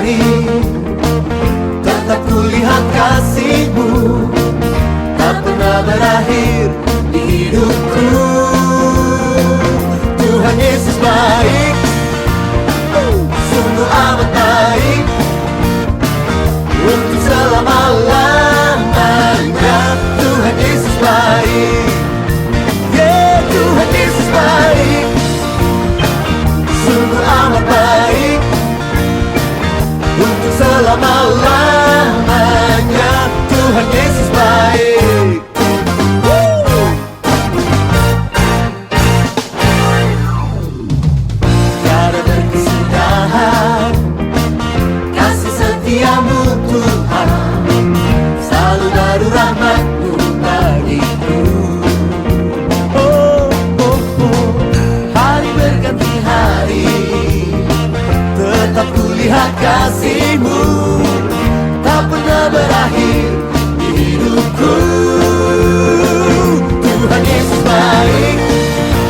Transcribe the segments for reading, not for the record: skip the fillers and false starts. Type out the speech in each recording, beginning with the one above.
hari, tetap kulihat kasih-Mu tak pernah berakhir di hidupku. Tuhan Yesus baik, sungguh amat baik, untuk selama-lamanya. Tuhan Yesus baik, yeah, Tuhan Yesus baik, sungguh amat baik, untuk selama-lamanya. Tuhan Yesus baik. Tiada berkesudahan kasih setiamu Tuhan, selalu baru rahmat-Mu bagiku. Oh, oh, oh. Hari berganti hari, tetap kulihat kasih-Mu tak pernah berakhir di hidupku. Tuhan Yesus baik,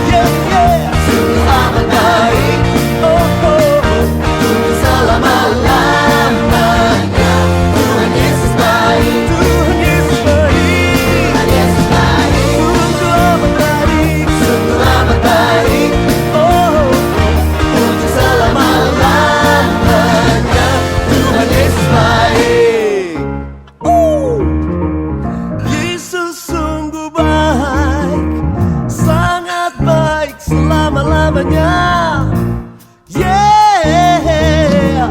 yeah, yeah, sungguh amat baik, oh, oh, oh, untuk selama-lamanya. Tuhan Yesus baik, Tuhan Yesus baik, Tuhan Yesus baik, sungguh amat baik, sungguh amat baik, oh, oh, oh, untuk selama-lamanya. Tuhan Yesus baik. Yesus sungguh baik, sangat baik selama-lamanya. Yeah,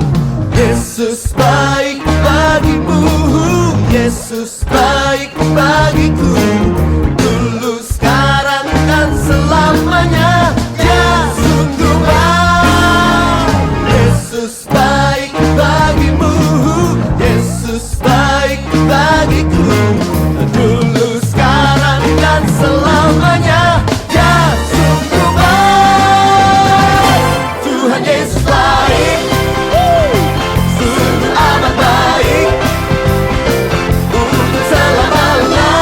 Yesus baik bagimu, Yesus baik bagiku, dulu, sekarang, dan selamanya. Ya, sungguh baik. Yesus baik bagimu, Yesus baik bagiku, dulu, sekarang, dan selamanya. Ya, sungguh baik. Tuhan Yesus baik, sungguh amat baik, untuk selama-lamanya.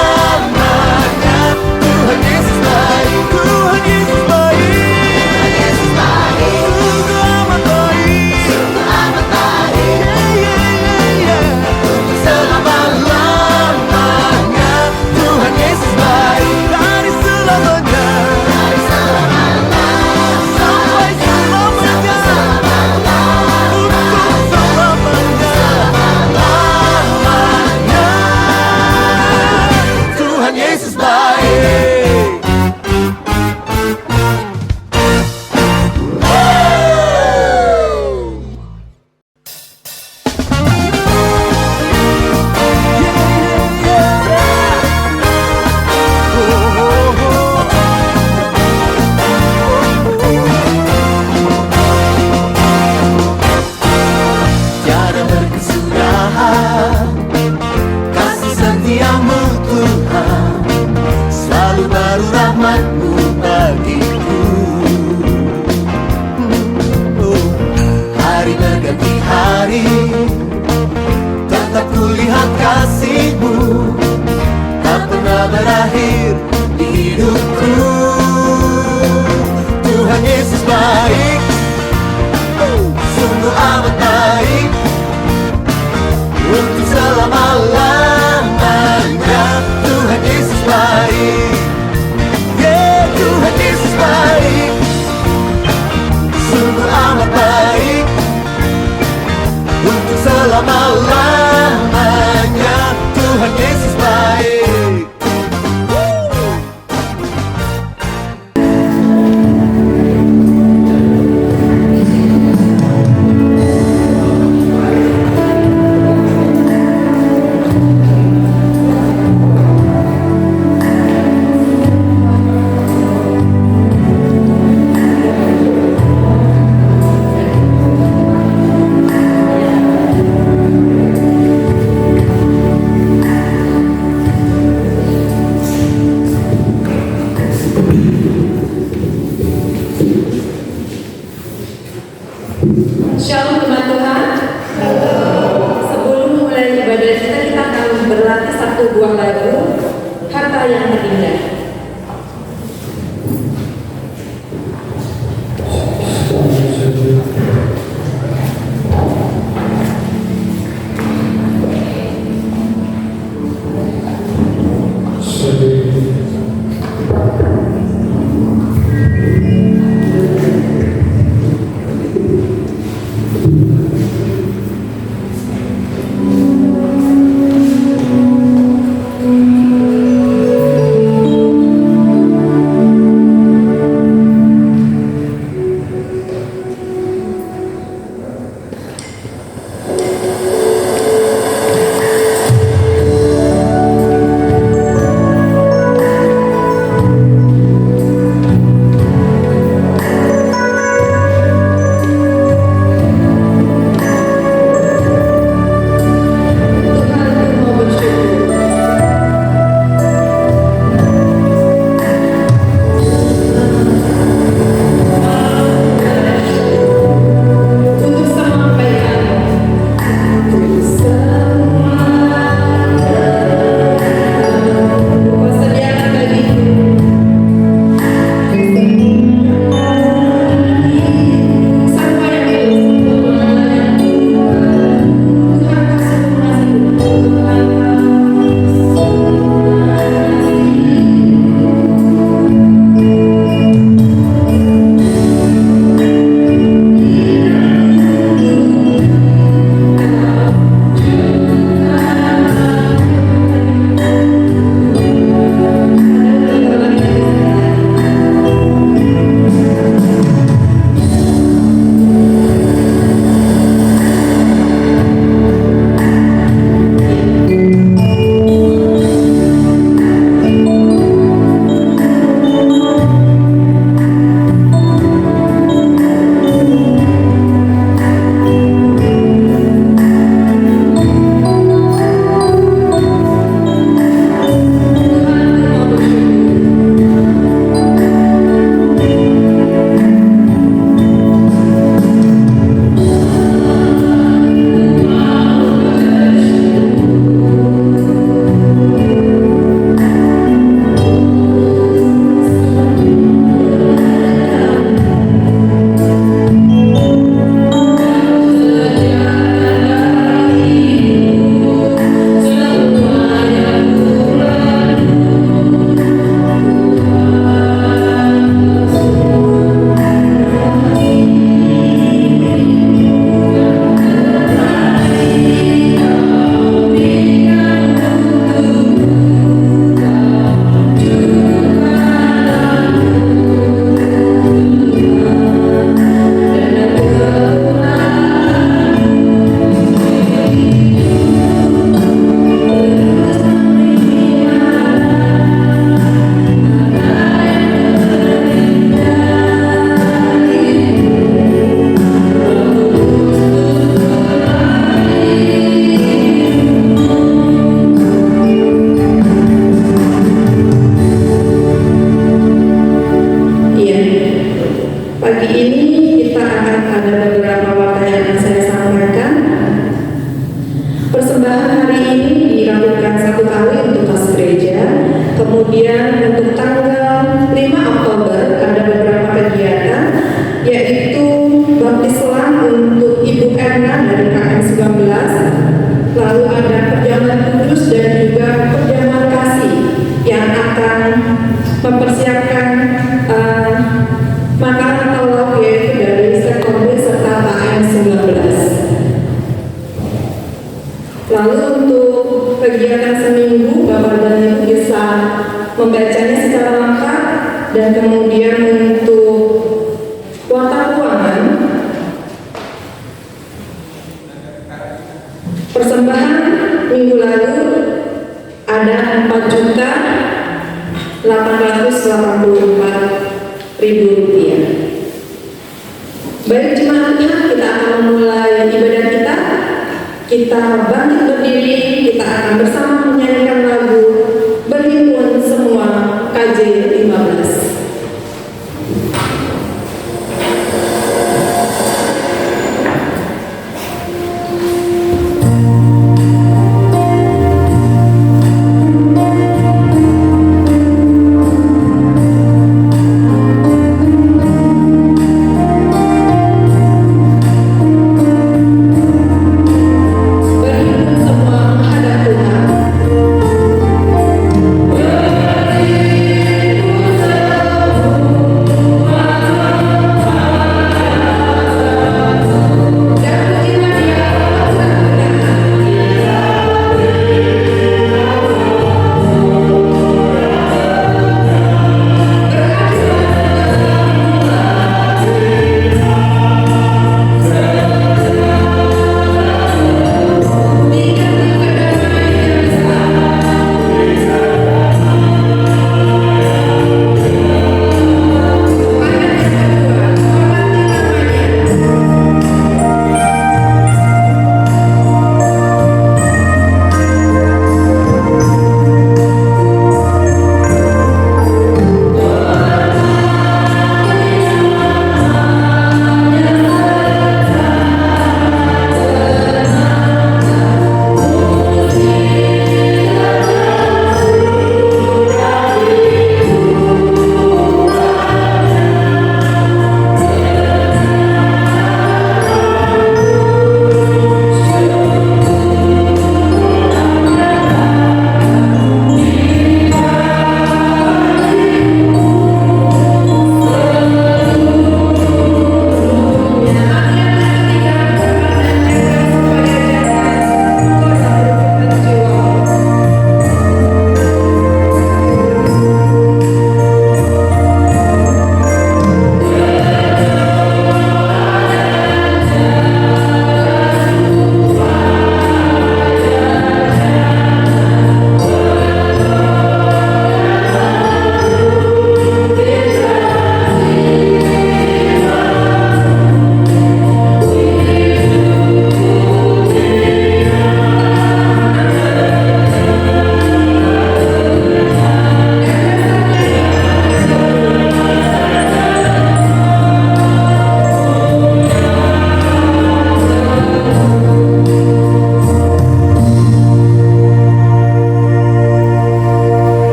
Tuhan Yesus baik, Tuhan Yesus baik, Tuhan Yesus baik, sungguh amat baik, sungguh amat baik, yeah, yeah, yeah, yeah, untuk selama-lamanya. Tuhan Yesus baik, dari selamanya, dari selamanya, sampai selamanya, untuk selama-lamanya. Tuhan Yesus baik. Tiada berkesudahan kasih setiamu Tuhan, selalu baru rahmat-Mu bagiku. Oh, hari berganti hari, tetap kulihat kasih-Mu tak pernah berakhir di hidupku. Tuhan Yesus baik, sungguh amat baik, untuk selama-lamanya. Tuhan Yesus baik, yeah, Tuhan Yesus baik, sungguh amat baik, untuk selama-lamanya. Tuhan Yesus baik. Shalom teman Tuhan. Sebelum mulai ibadah kita akan berlatih satu buah lagu Harta yang Terindah. Kemudian untuk tanggal 5 Oktober ada beberapa kegiatan, yaitu baptiselan untuk Ibu Erna dari KM 19, lalu ada perjamuan kudus dan juga perjamuan kasih yang akan mempersiapkan makanan atau lauk yaitu dari Sekombe serta KM 19. Lalu untuk kegiatan seminggu, Bapak dan Ibu bisa membacanya secara lengkap, dan kemudian untuk kuota keuangan, persembahan minggu lalu ada 4.884.000 rupiah. Baik jemaatnya, kita akan memulai ibadah kita. Kita bangkit berdiri, kita akan bersama menyanyikan lagu Berhimpun Semua KJ 15.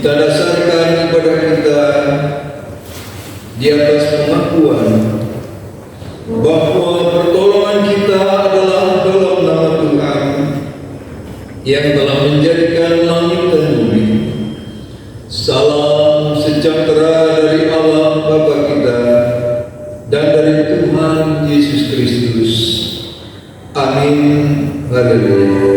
Kita dasarkan ibadah kita di atas pengakuan bahwa pertolongan kita adalah dalam nama Tuhan yang telah menjadikan langit dan bumi. Salam sejahtera dari Allah Bapa kita dan dari Tuhan Yesus Kristus. Amin. Haleluya.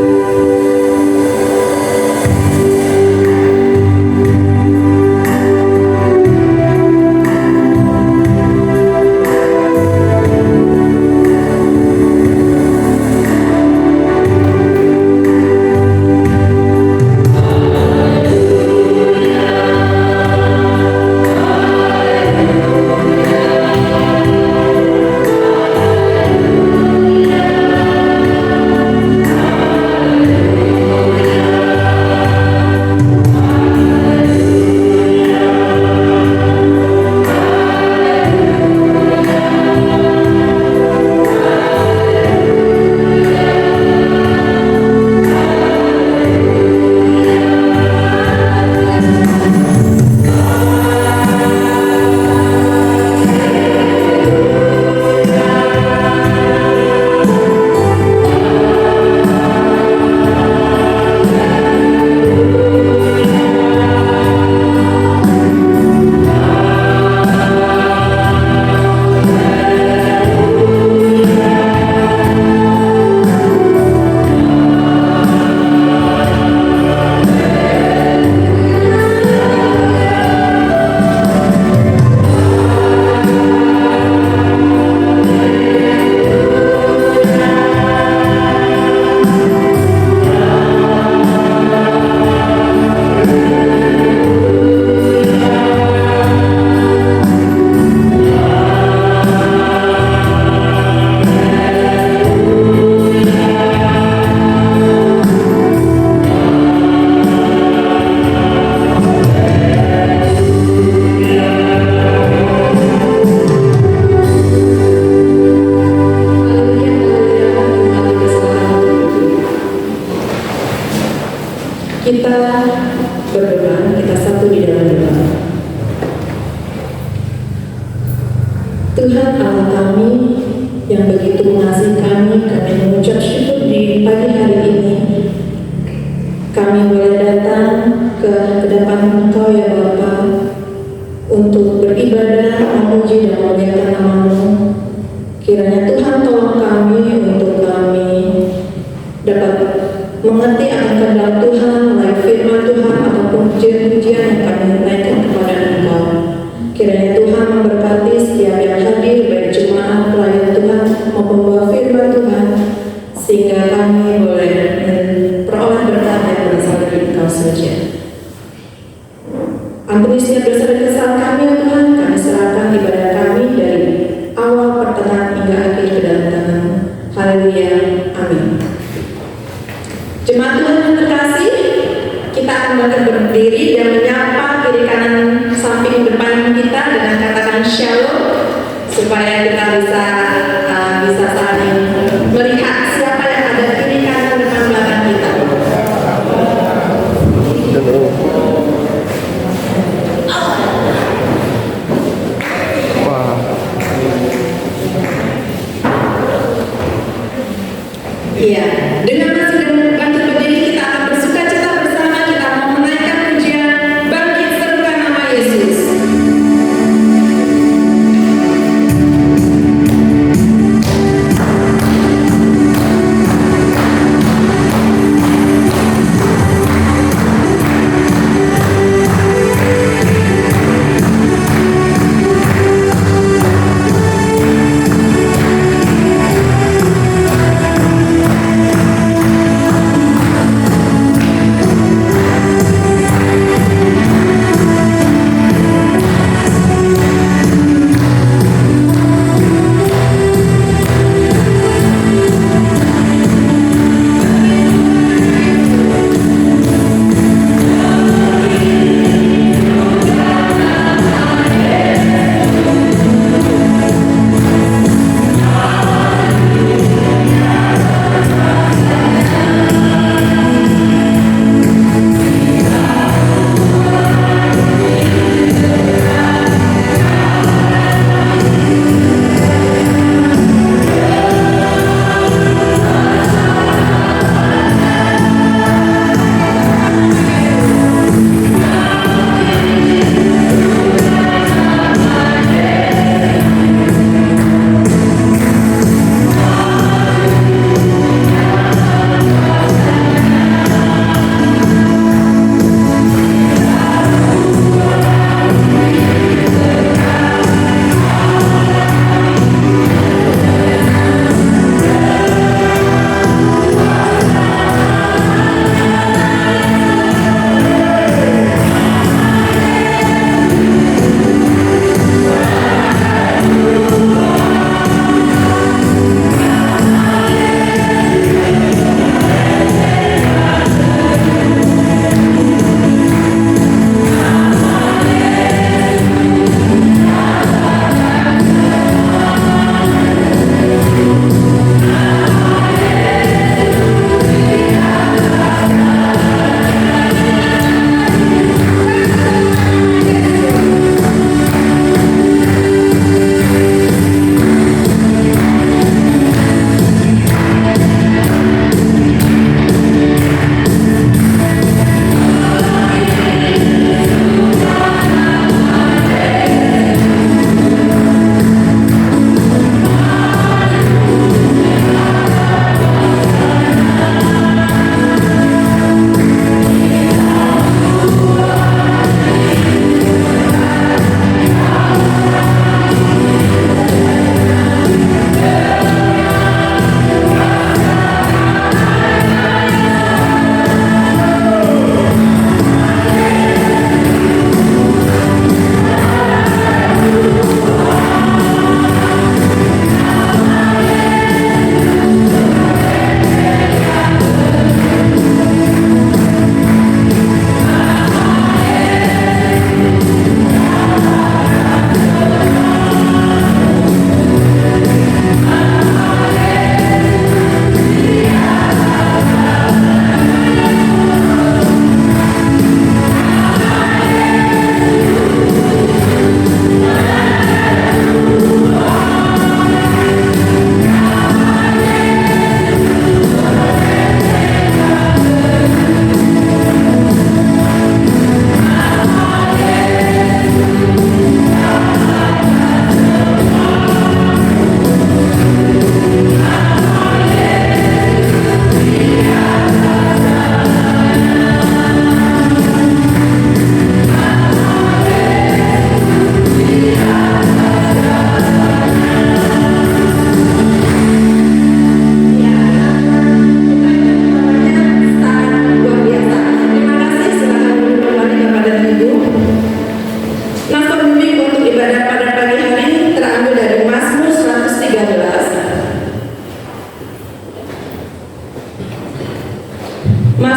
mengasihi kami mengucap syukur di pagi hari ini. Kami boleh datang ke hadapan Engkau ya Bapa untuk beribadah, memuji dan memuliakan nama-Mu. Kiranya Tuhan tolong kami untuk kami dapat mengerti akan kehendak Tuhan melalui firman Tuhan ataupun pujian-pujian yang kami naikkan kepada Engkau. Kiranya Tuhan memberkati setiap yang hadir, baik jemaat pelayan Tuhan maupun pembawa firman Tuhan, sehingga kami boleh memperoleh berkat yang berasal dari Engkau saja. Ampuni setiap dosa dan kesalahan kami ya Tuhan, kami serahkan ibadah kami dari awal pertengahan hingga akhir ke dalam tangan-Mu. Haleluya, amin. Jemaat Tuhan yang terkasih, kita akan berdiri dan menyapa kiri kanan samping depan kita dengan katakan shalom, supaya kita bisa saling melihat siapa yang ada kiri kanan depan belakang kita. Iya, dengan masih bantu berdiri kita akan bersuka cita bersama, kita mau menaikkan pujian bangkit serukan nama Yesus.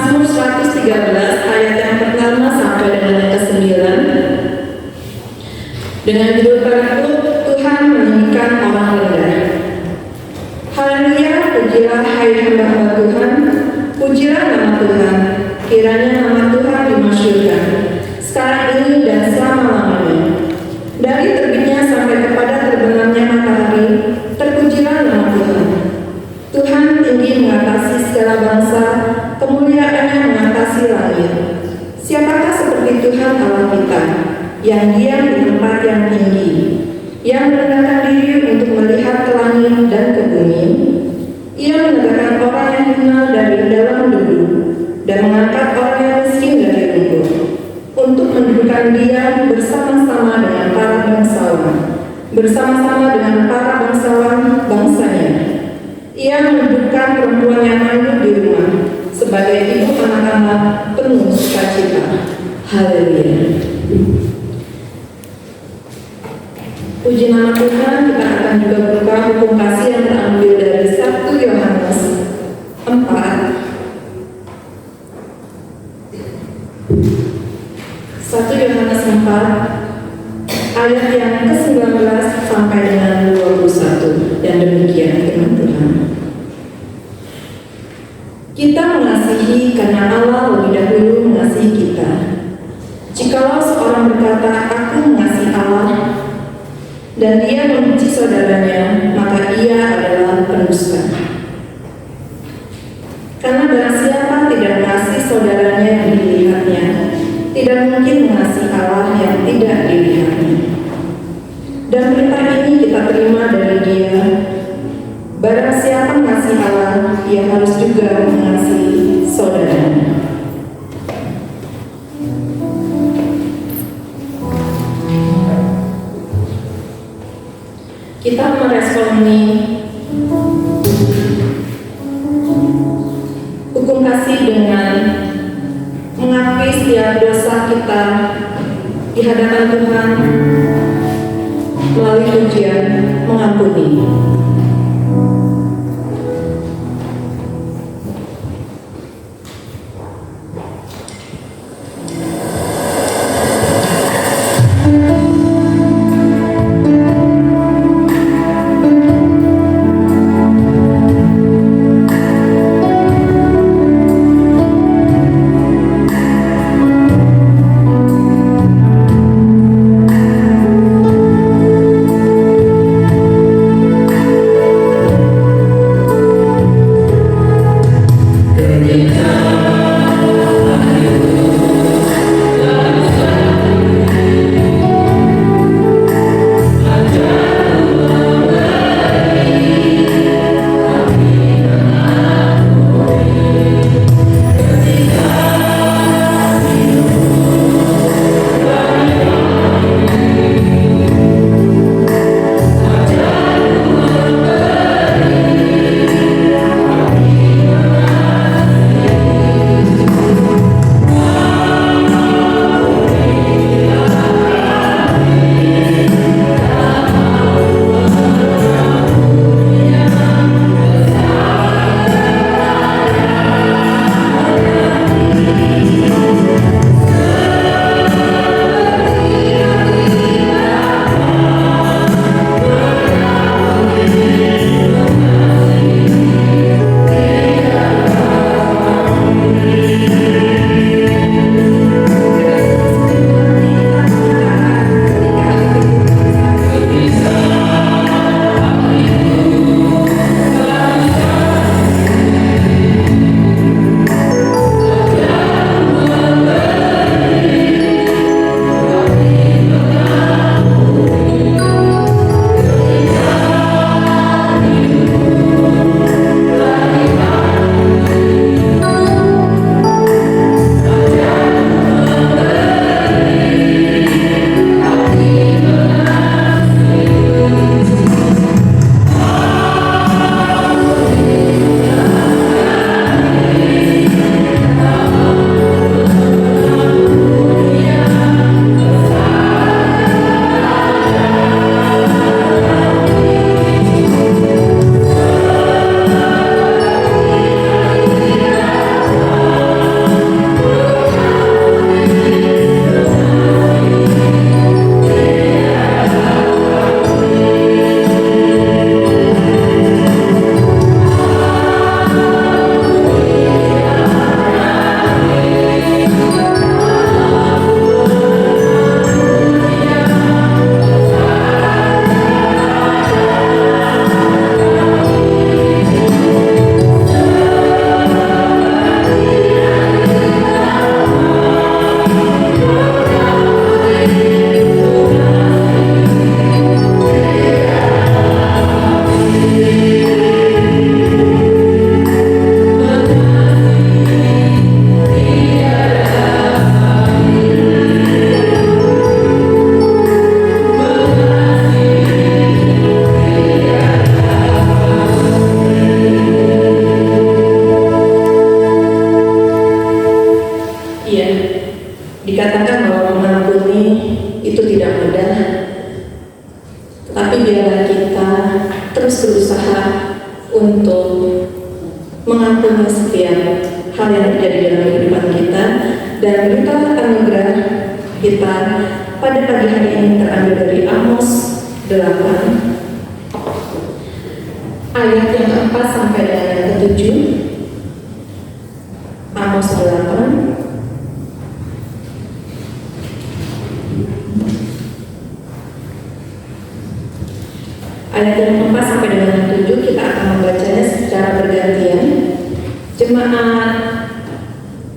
Mazmur 113 ayat yang pertama sampai dengan yang ke-9 dengan judul penutup Tuhan meninggikan orang rendah. Haleluya, pujilah hai hamba-hamba Tuhan, pujilah nama Tuhan, kiranya nama Tuhan dimasyhurkan sekarang ini dan selama-lamanya. Dari terbitnya sampai kepada terbenamnya matahari, terpujilah nama Tuhan. Tuhan tinggi mengatasi segala bangsa, kemuliaannya mengatasi langit. Siapakah seperti Tuhan Allah kita, yang diam di tempat yang tinggi, yang merendahkan diri untuk melihat ke langit dan ke bumi? Ia menegakkan orang yang hina dari dalam duduk, dan mengangkat orang yang miskin dari lumpur, untuk mendudukkan dia bersama-sama dengan para bangsawan, bersama-sama dengan para bangsawan bangsanya. Ia mendudukkan perempuan yang mandul di rumah sebagai ibu anak-anak penuh sukacita. Haleluya. Puji nama Tuhan. Kita akan juga buka hukum kasih yang terambil dari 1 Yohanes 4. 1 Yohanes 4 ayat yang ke-19 sampai dengan 21, dan demikian firman Tuhan. Kita mengasihi karena Allah lebih dahulu mengasihi kita. Jikalau seorang berkata, aku mengasihi Allah, dan dia membenci saudaranya, maka ia adalah pendusta. Karena barang siapa tidak mengasihi saudaranya yang dilihatnya, tidak mungkin mengasihi Allah yang tidak dilihatnya. Dan perintah ini kita terima dari Dia, barang siapa mengasihi Allah, ia harus juga mengasihi saudaranya. Kita meresponi hukum kasih dengan mengakui setiap dosa kita di hadapan Tuhan melalui pujian mengampuni. untuk mengampuni setiap hal yang terjadi dalam kehidupan kita, dan berita anugerah kita pada pagi hari ini terambil dari Amos 8 ayat yang ke-4 sampai dengan yang ke-7. Amos 8 ayat yang ke-4 sampai dengan yang ke-7. Kita akan membacanya secara bergantian. Jemaat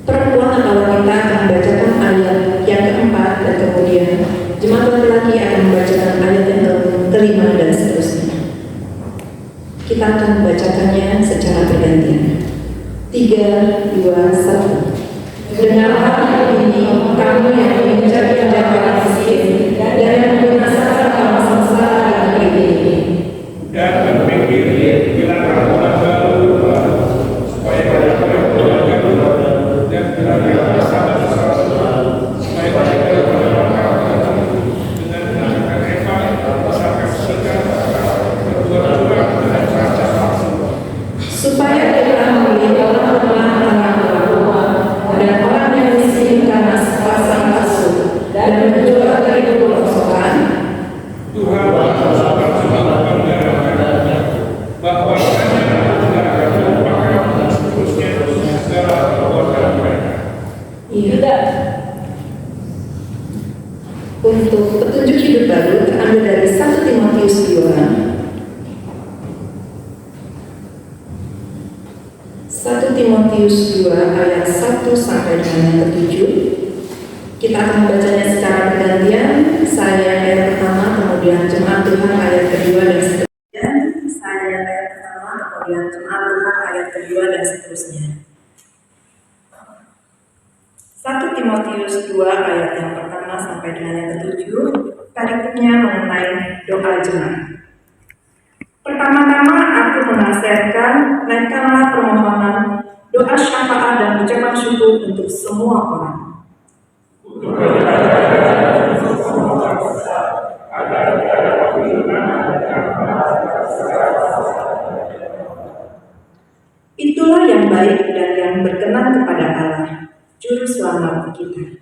perempuan atau wanita akan membacakan ayat yang ke-4, dan kemudian jemaat laki-laki akan membacakan ayat yang ke-5 dan seterusnya. Kita akan membacakannya secara bergantian. 3, 2, 1. Dengarlah ini, kamu yang menginjak-injak orang miskin dan yang membinasakan orang sengsara di negeri ini. Dan berpikir bila kamu akan berubah supaya mereka berkeluarga dan bila mereka sabar supaya mereka berkeluarga dengan menangkan Eva sampai sikap berdua-dua dan raja Supaya kita membeli orang lemah karena berdoa dan orang yang miskin karena sepasang kasut dan menjual dari pelosok. Tuhan mengucapkan bahwa hanya tidak akan melupakan seterusnya segala perbuatan mereka. Iya. Untuk petunjuk hidup baru terambil dari 1 Timotius 2. 1 Timotius 2 ayat 1 sampai dengan yang ke-7. Kita akan membacanya secara bergantian. Saya ayat pertama, kemudian jemaat Tuhan ayat kedua, dan seterusnya. Saya ayat pertama, kemudian jemaat Tuhan ayat kedua, dan seterusnya. 1 Timotius 2 ayat yang pertama sampai dengan yang ke-7. Tariknya mengenai doa jemaat. Pertama-tama aku menasihatkan, naikkanlah permohonan, doa syafaat dan ucapan syukur untuk semua orang. Itulah yang baik dan yang berkenan kepada Allah, Juru Selamat kita.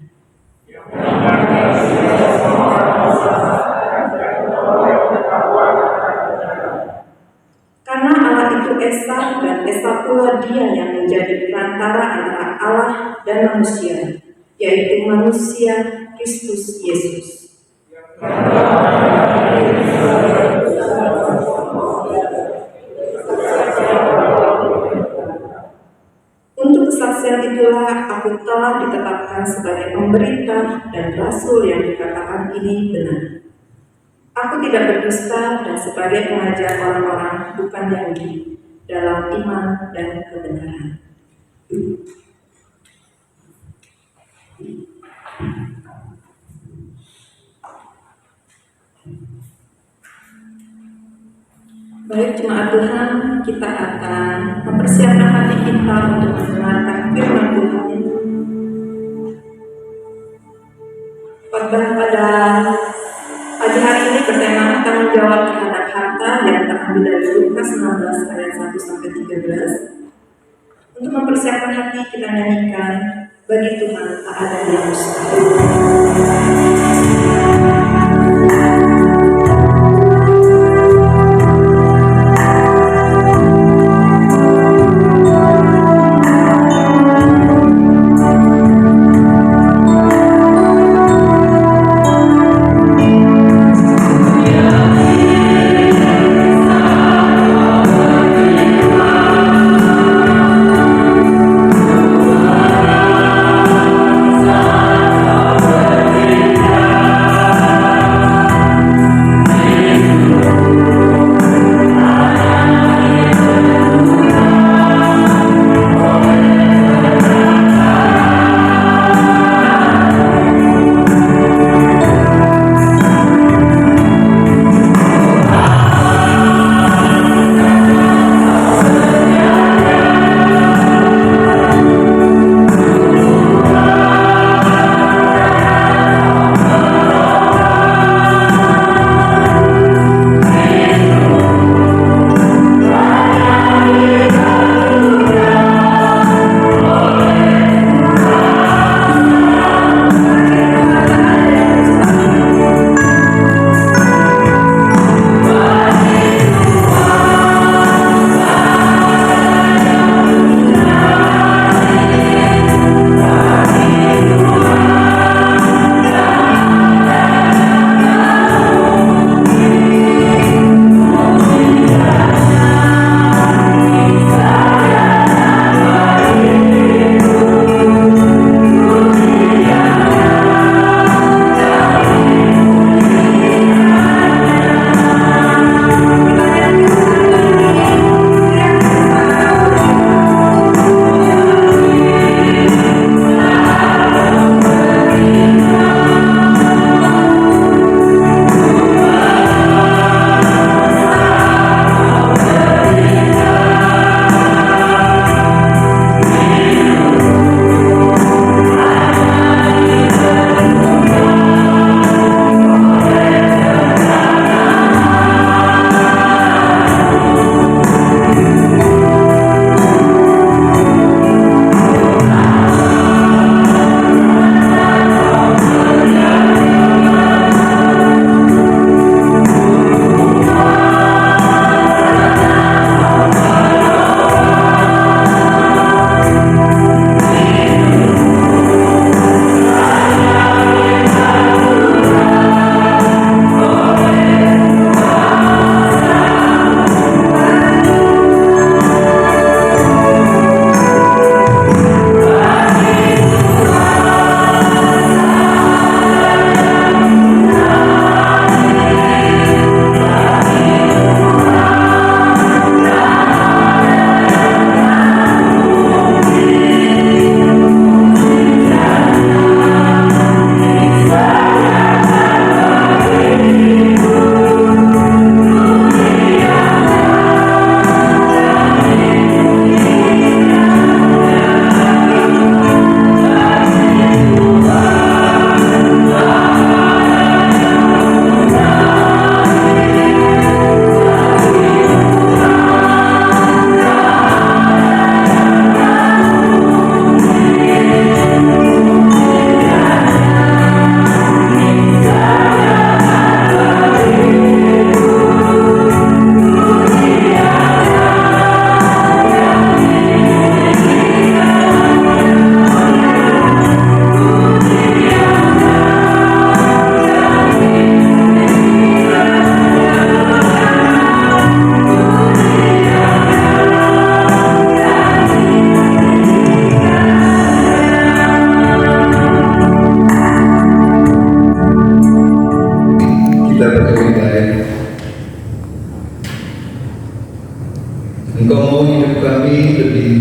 Karena Allah itu Esa, dan Esa pula Dia yang menjadi perantara antara Allah dan manusia, yaitu manusia Kristus Yesus. Untuk kesaksian itulah aku telah ditetapkan sebagai pemberita dan rasul yang dikatakan ini benar. Aku tidak berdusta dan sebagai pengajar orang-orang bukan Yahudi dalam iman dan kebenaran. Baik jemaat Tuhan, kita akan mempersiapkan hati kita untuk mendengarkan firman Tuhan. Khotbah pada pagi hari ini bertema tanggung jawab terhadap harta yang terambil dari Lukas 16 ayat 1 sampai 13. Untuk mempersiapkan hati kita nyanyikan bagi Tuhan tak ada yang mustahil. Kita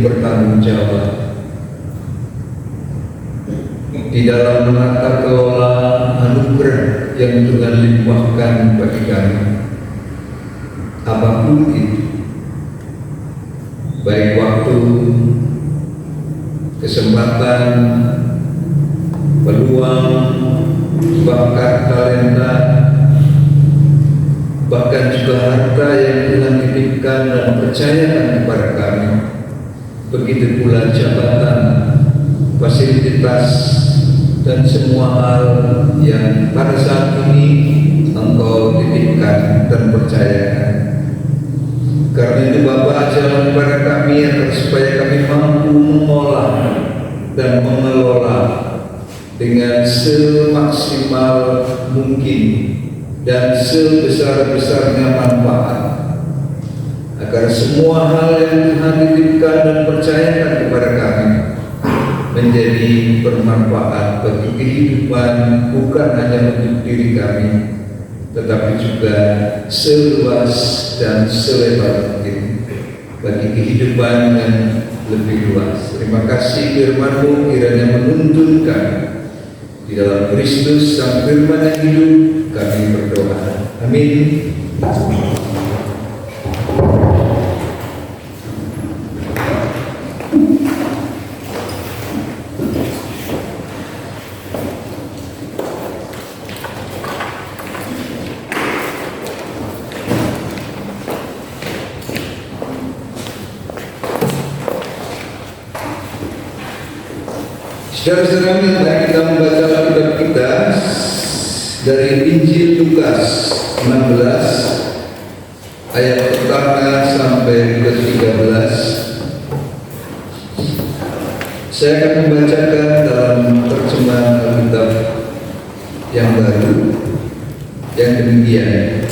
bertanggung jawab di dalam menata kelola anugerah yang Tuhan limpahkan bagi kami. Apapun itu, baik waktu, kesempatan, peluang, bakat, talenta, bahkan juga harta yang Tuhan titipkan dan percayakan kepada kami. Begitu pula jabatan, fasilitas, dan semua hal yang pada saat ini Engkau titipkan dan percayakan. Karena itu Bapa, ajarlah kepada kami agar supaya kami mampu mengolah dan mengelola dengan semaksimal mungkin dan sebesar-besarnya manfaat, agar semua hal yang Tuhan titipkan dan percayakan kepada kami menjadi bermanfaat bagi kehidupan, bukan hanya untuk diri kami, tetapi juga seluas dan selebar mungkin bagi kehidupan yang lebih luas. Terima kasih firman-Mu kiranya menuntun kami di dalam Kristus Sang Firman yang hidup. Kami berdoa. Amin. Saudara-saudara, mari kita membaca Alkitab kita dari Injil Lukas 16 ayat pertama sampai ke-13. Saya akan membacakan dalam terjemahan Alkitab yang baru yang demikian.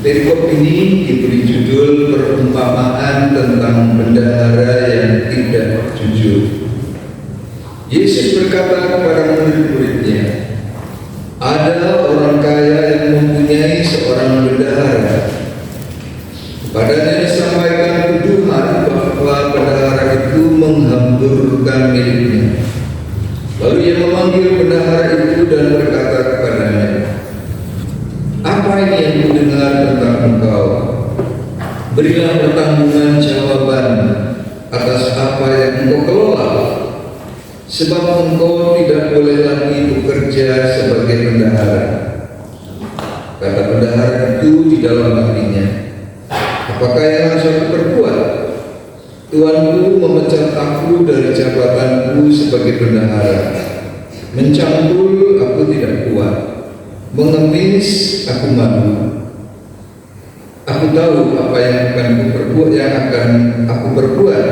Perikop ini diberi judul perumpamaan tentang bendahara yang tidak jujur. Yesus berkata kepada murid-muridnya, ada orang kaya yang mempunyai seorang bendahara. Kepadanya disampaikan tuduhan bahwa bendahara itu menghamburkan miliknya. Lalu ia memanggil bendahara itu dan berkata kepadanya, apa ini yang kudengar tentang engkau? Berilah pertanggungan jawaban atas apa yang engkau kelola, sebab engkau tidak boleh lagi bekerja sebagai bendahara. Kata bendahara itu di dalam hatinya, apakah yang harus aku perbuat? Tuanku memecat aku dari jabatanku sebagai bendahara. Mencangkul aku tidak kuat, mengemis aku malu. Aku tahu apa yang akan aku perbuat,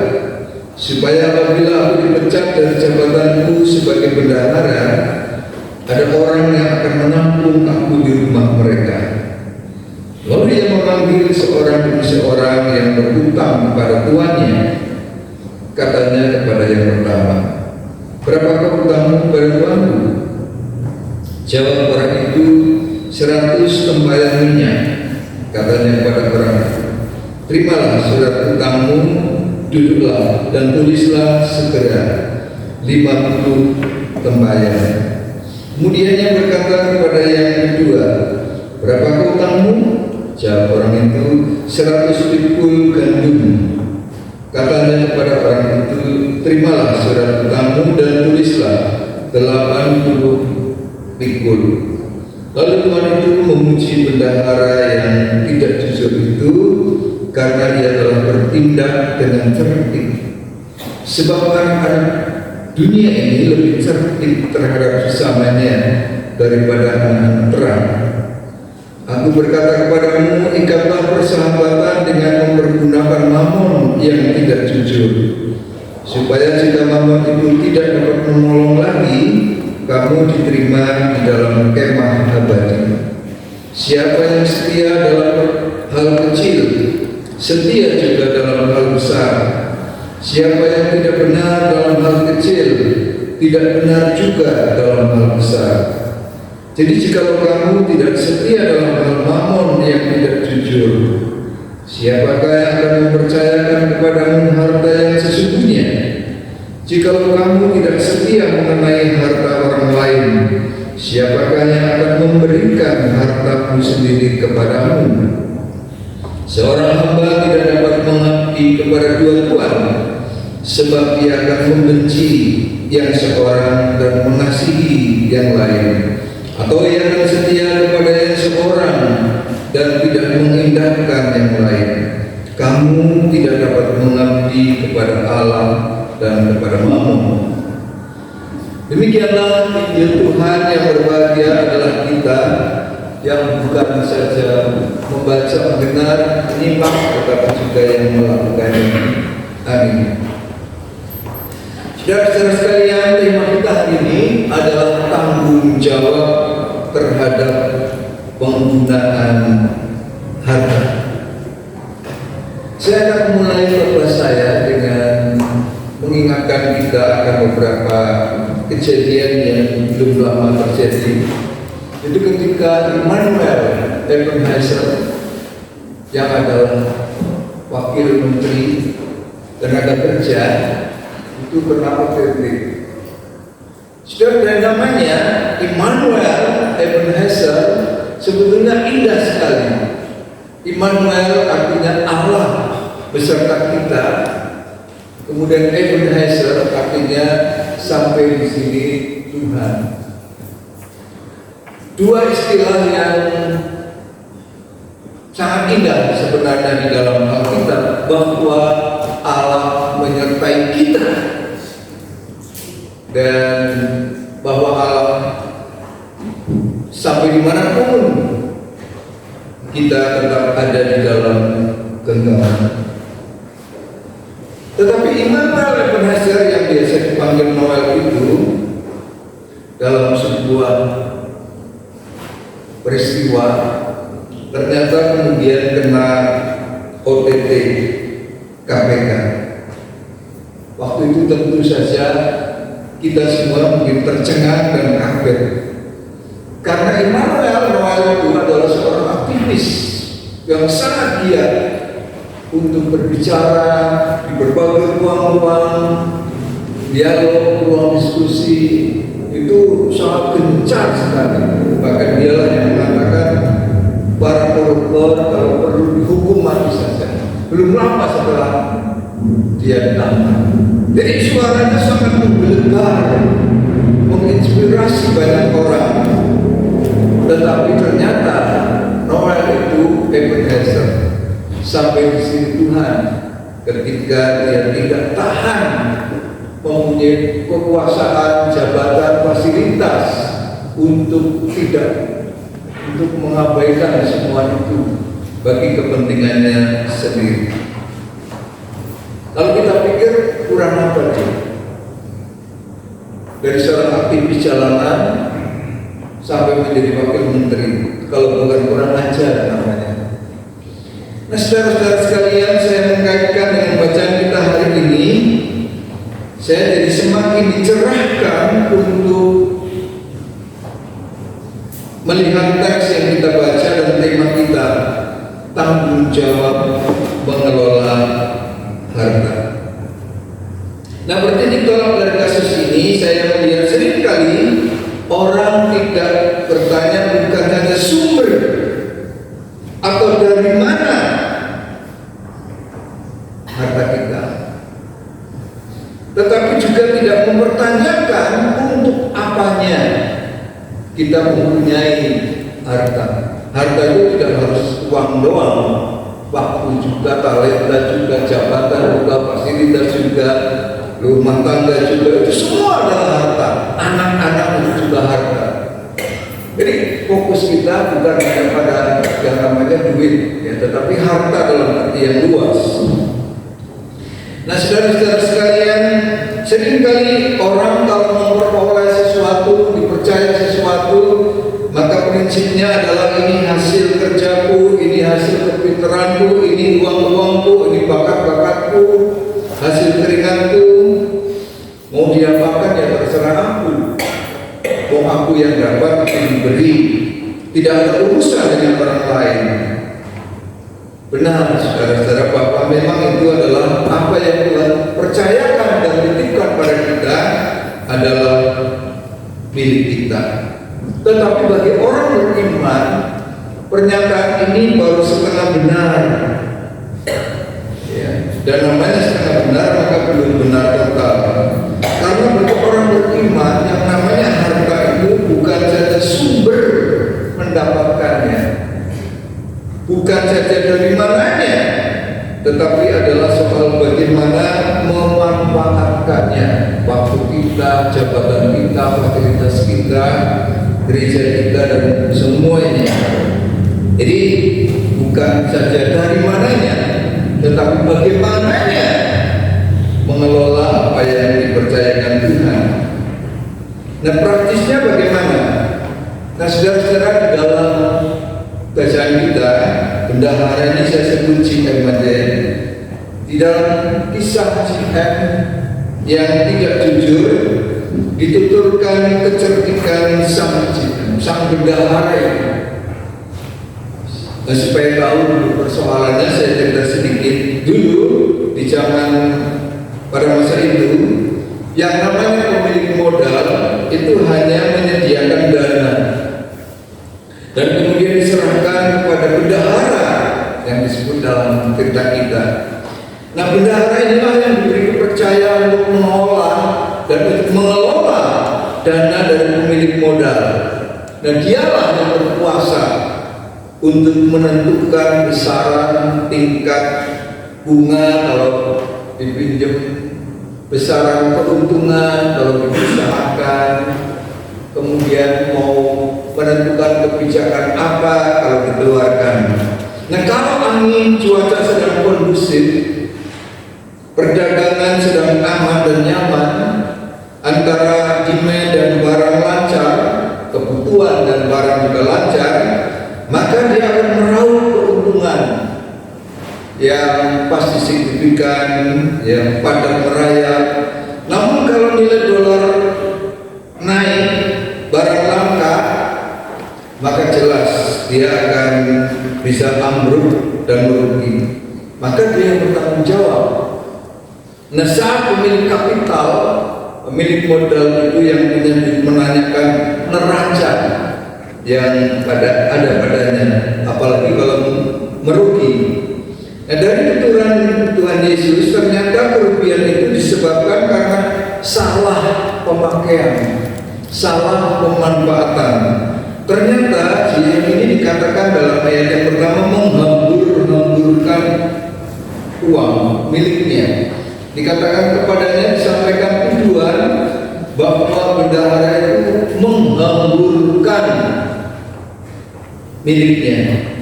supaya apabila aku dipecat dari jabatanku sebagai bendahara, ada orang yang akan menampung aku di rumah mereka. Lalu dia memanggil seorang demi seorang yang berhutang kepada tuannya. Katanya kepada yang pertama, berapakah hutangmu kepada tuanku? Jawab orang itu, 100 tempayan minyak. Katanya kepada orang itu, terimalah surat hutangmu, duduklah dan tulislah segera 50 tempayan. Kemudiannya berkata kepada yang kedua, berapa hutangmu? Jawab orang itu, 100 pikul gandum. Katanya kepada orang itu, terimalah surat hutangmu dan tulislah 80 pikul. Lalu Tuhan itu memuji bendahara yang tidak jujur itu karena dia telah bertindak dengan cerdik. Sebab anak-anak dunia ini lebih cerdik terhadap sesamanya daripada anak terang. Aku berkata kepadamu, ikatlah persahabatan dengan mempergunakan mamon yang tidak jujur, supaya jika mamon itu tidak dapat menolong lagi, kamu diterima di dalam kemah abadi. Siapa yang setia dalam hal kecil, setia juga dalam hal besar. Siapa yang tidak benar dalam hal kecil, tidak benar juga dalam hal besar. Jadi jikalau kamu tidak setia dalam hal mamon yang tidak jujur, siapakah yang akan mempercayakan kepadamu harta yang Jikalau kamu tidak setia mengenai harta orang lain, siapakah yang akan memberikan hartamu sendiri kepadamu? Seorang hamba tidak dapat mengabdi kepada dua tuan, sebab ia akan membenci yang seorang dan mengasihi yang lain, atau ia akan setia kepada yang seorang dan tidak mengindahkan yang lain. Kamu tidak dapat mengabdi kepada Allah dan kepada Mammon. Demikianlah Injil Tuhan. Yang berbahagia adalah kita yang bukan saja membaca, mendengar, menyimak, tetapi juga yang melakukannya. Amin. Saudara-saudara sekalian, tema kita hari ini adalah tanggung jawab terhadap penggunaan harta. Saya akan mulai khotbah saya dengan mengingatkan kita akan beberapa kejadian yang belum lama terjadi. Itu ketika Immanuel Ebenezer yang adalah wakil menteri tenaga kerja itu pernah OTT. Sudah dan namanya Immanuel Ebenezer sebetulnya indah sekali. Immanuel artinya Allah beserta kita. Kemudian Ebenezer artinya sampai di sini Tuhan. Dua istilah yang sangat indah sebenarnya di dalam Alkitab, bahwa Allah menyertai kita dan bahwa Allah sampai dimanapun kita tetap ada di dalam genggaman. Tetapi Immanuel Ebenezer yang biasa dipanggil Noel itu dalam sebuah peristiwa ternyata kemudian kena OTT KPK. Waktu itu tentu saja kita semua mungkin tercengang dan kaget, karena Immanuel Noel itu adalah seorang aktivis yang sangat giat untuk berbicara di berbagai ruang-ruang dialog, ruang diskusi, itu sangat gencar sekali. Bahkan dialah yang mengatakan para koruptor kalau perlu dihukum mati saja. Belum lama setelah dia ditangkap. Jadi suaranya sangat menggelegar, menginspirasi banyak orang. Tetapi ternyata Noel itu Ebenezer sampai di sini Tuhan ketika dia tidak tahan mempunyai kekuasaan, jabatan, fasilitas untuk mengabaikan semua itu bagi kepentingannya sendiri. Kalau kita pikir kurang apa dia? Dari seorang aktivis jalanan sampai menjadi wakil menteri, kalau bukan kurang ajar namanya. Nah, saudara-saudara sekalian, saya mengkaitkan dengan bacaan kita hari ini, saya jadi semakin dicerahkan untuk melihat teks yang kita baca dan tema kita, tanggung jawab mengelola harta. Nah, berarti ditolak dari kasus ini, saya melihat seringkali orang tidak bertanya bukan hanya sumber atau dari mana harta kita, tetapi juga tidak mempertanyakan untuk apanya kita mempunyai harta. Harta itu tidak harus uang doang, waktu juga, talenta juga, jabatan juga, fasilitas juga, rumah tangga juga, itu semua adalah harta. Anak-anak itu juga harta. Jadi fokus kita bukan hanya pada yang namanya duit, ya, tetapi harta dalam arti yang luas. Nah, saudara-saudara sekalian, seringkali orang kalau memperoleh sesuatu, dipercaya sesuatu, maka prinsipnya adalah ini hasil kerjaku, ini hasil kepintaranku, ini uang-uangku, ini bakat-bakatku, hasil keringatku. Mau diapakan ya terserah aku. Wong aku yang dapat itu diberi, tidak ada urusan dengan orang lain. Benar, saudara-saudara, bahwa memang itu adalah apa yang Tuhan percayakan dan titipkan pada orang beriman, pernyataan ini baru setengah benar. Ya, dan namanya setengah benar maka belum benar total. Karena bagi orang beriman yang namanya harta itu bukan saja sumber mendapatkannya, bukan saja dari mananya, tetapi adalah soal bagaimana memanfaatkannya. Waktu kita, jabatan kita, fasilitas kita, gereja kita, dan semuanya. Jadi bukan saja dari mananya, tetapi bagaimananya mengelola apa yang dipercayakan Tuhan. Nah, praktisnya bagaimana? Nah, saudara-saudara, di dalam bacaan kita, bendahara ini saya sebut JM aja. Di dalam kisah JM yang tidak jujur, dituturkan kecerdikan sang bendahara ini. Nah, supaya tahu dulu persoalannya, saya cerita sedikit. Dulu di zaman pada masa itu, yang namanya pemilik modal itu hanya menyediakan dana dan kemudian diserahkan kepada bendahara yang disebut dalam cerita kita. Nah, bendahara inilah yang diberi kepercayaan untuk mengelola dan untuk mengelola dana dari pemilik modal. Dan dialah yang berkuasa untuk menentukan besaran tingkat bunga kalau dipinjam, besaran keuntungan kalau diusahakan, kemudian mau menentukan kebijakan apa kalau dikeluarkan. Nah, kalau angin cuaca sedang kondusif, perdagangan sedang aman dan nyaman, antara demand dan barang lancar, kebutuhan dan barang juga lancar, maka dia akan meraup keuntungan yang pasti signifikan, yang padat merayap. Namun kalau nilai dolar naik, barang langka, maka jelas dia akan bisa ambruk dan merugi. Maka dia yang bertanggung jawab. Nah, saat pemilik kapital, pemilik modal itu yang punya menanyakan neraca yang ada padanya, apalagi kalau merugi. Nah, dari tuturan Tuhan Yesus, ternyata kerugian itu disebabkan karena salah pemakaian, salah pemanfaatan. Ternyata dia ini dikatakan dalam ayat yang pertama menghambur-hamburkan uang miliknya. Dikatakan kepadanya, disampaikan tujuan bahwa bendahara itu menghamburkan miliknya,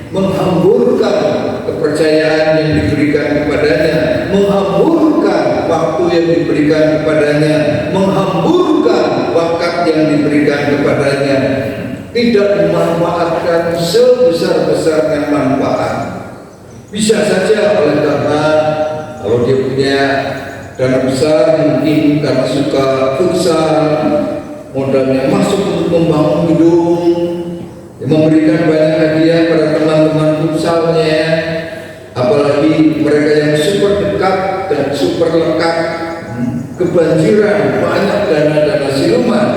menghamburkan kepercayaan yang diberikan kepadanya, menghamburkan waktu yang diberikan kepadanya, menghamburkan bakat yang diberikan kepadanya, tidak dimanfaatkan sebesar-besarnya manfaat. Bisa saja oleh karena kalau dia punya dana besar, mungkin karena suka futsal, modalnya masuk untuk membangun gedung, memberikan banyak hadiah pada teman-teman futsalnya, apalagi mereka yang super dekat dan super lekat, kebanjiran banyak dana-dana siluman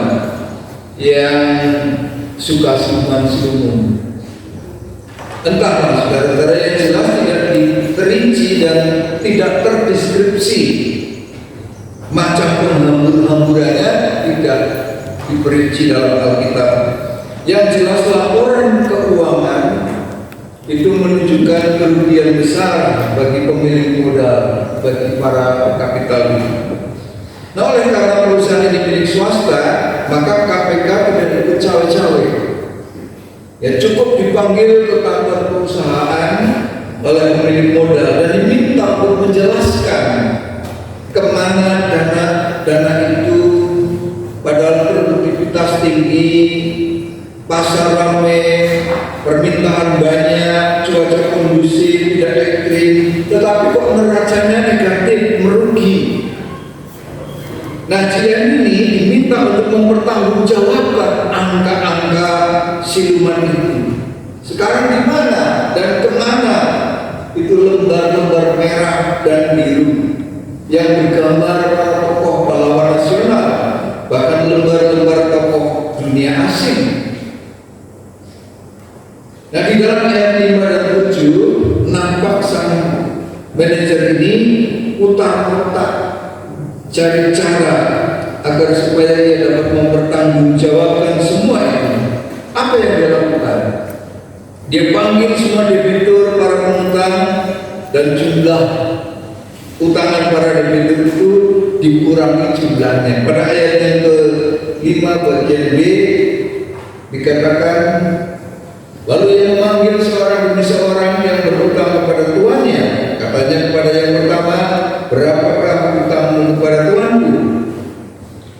yang suka siluman. Entahlah saudara-saudara, yang jelas tidak diperinci dan tidak terdeskripsi macam penghambur-hamburannya, tidak diperinci dalam Alkitab. Yang jelas laporan keuangan itu menunjukkan kerugian besar bagi pemilik modal, bagi para kapital. Nah, oleh karena perusahaan ini milik swasta, maka KPK tidak ikut cawe-cawe. Ya, cukup dipanggil ke kantor perusahaan oleh pemilik modal dan diminta untuk menjelaskan kemana dana itu, padahal produktivitas tinggi, pasar ramai, permintaan banyak, cuaca kondusif, tidak ekstrim, tetapi kok neracanya negatif, merugi. Nah, JM ini diminta untuk mempertanggungjawabkan angka-angka siluman itu. Sekarang di mana dan kemana itu lembar-lembar merah dan biru yang bergambar para tokoh pahlawan nasional, bahkan lembar-lembar tokoh dunia asing. ini utak-utak cari cara agar supaya ia dapat mempertanggungjawabkan semua itu. Apa yang dia lakukan? Dia panggil semua debitur, para pengutang, dan jumlah utangan para debitur itu dikurangi jumlahnya. Pada ayat yang ke-5 bagian B dikatakan, lalu ia memanggil seorang demi seorang yang berutang kepada tuannya. Katanya kepada yang pertama, berapakah utangmu kepada tuanku?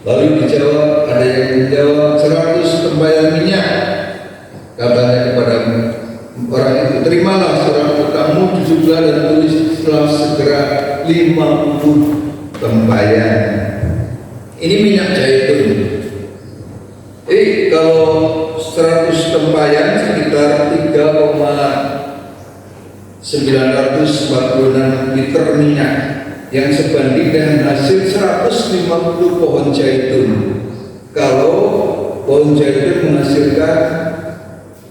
Lalu dijawab, ada yang menjawab 100 tempayan minyak. Katanya kepada orang itu, terimalah surat utangmu, dijumlah dan tulislah segera 50 tempayan. Ini minyak zaitun. Kalau 100 tempayan sekitar 3,946 liter minyak, yang sebanding dengan hasil 150 pohon zaitun. Kalau pohon zaitun menghasilkan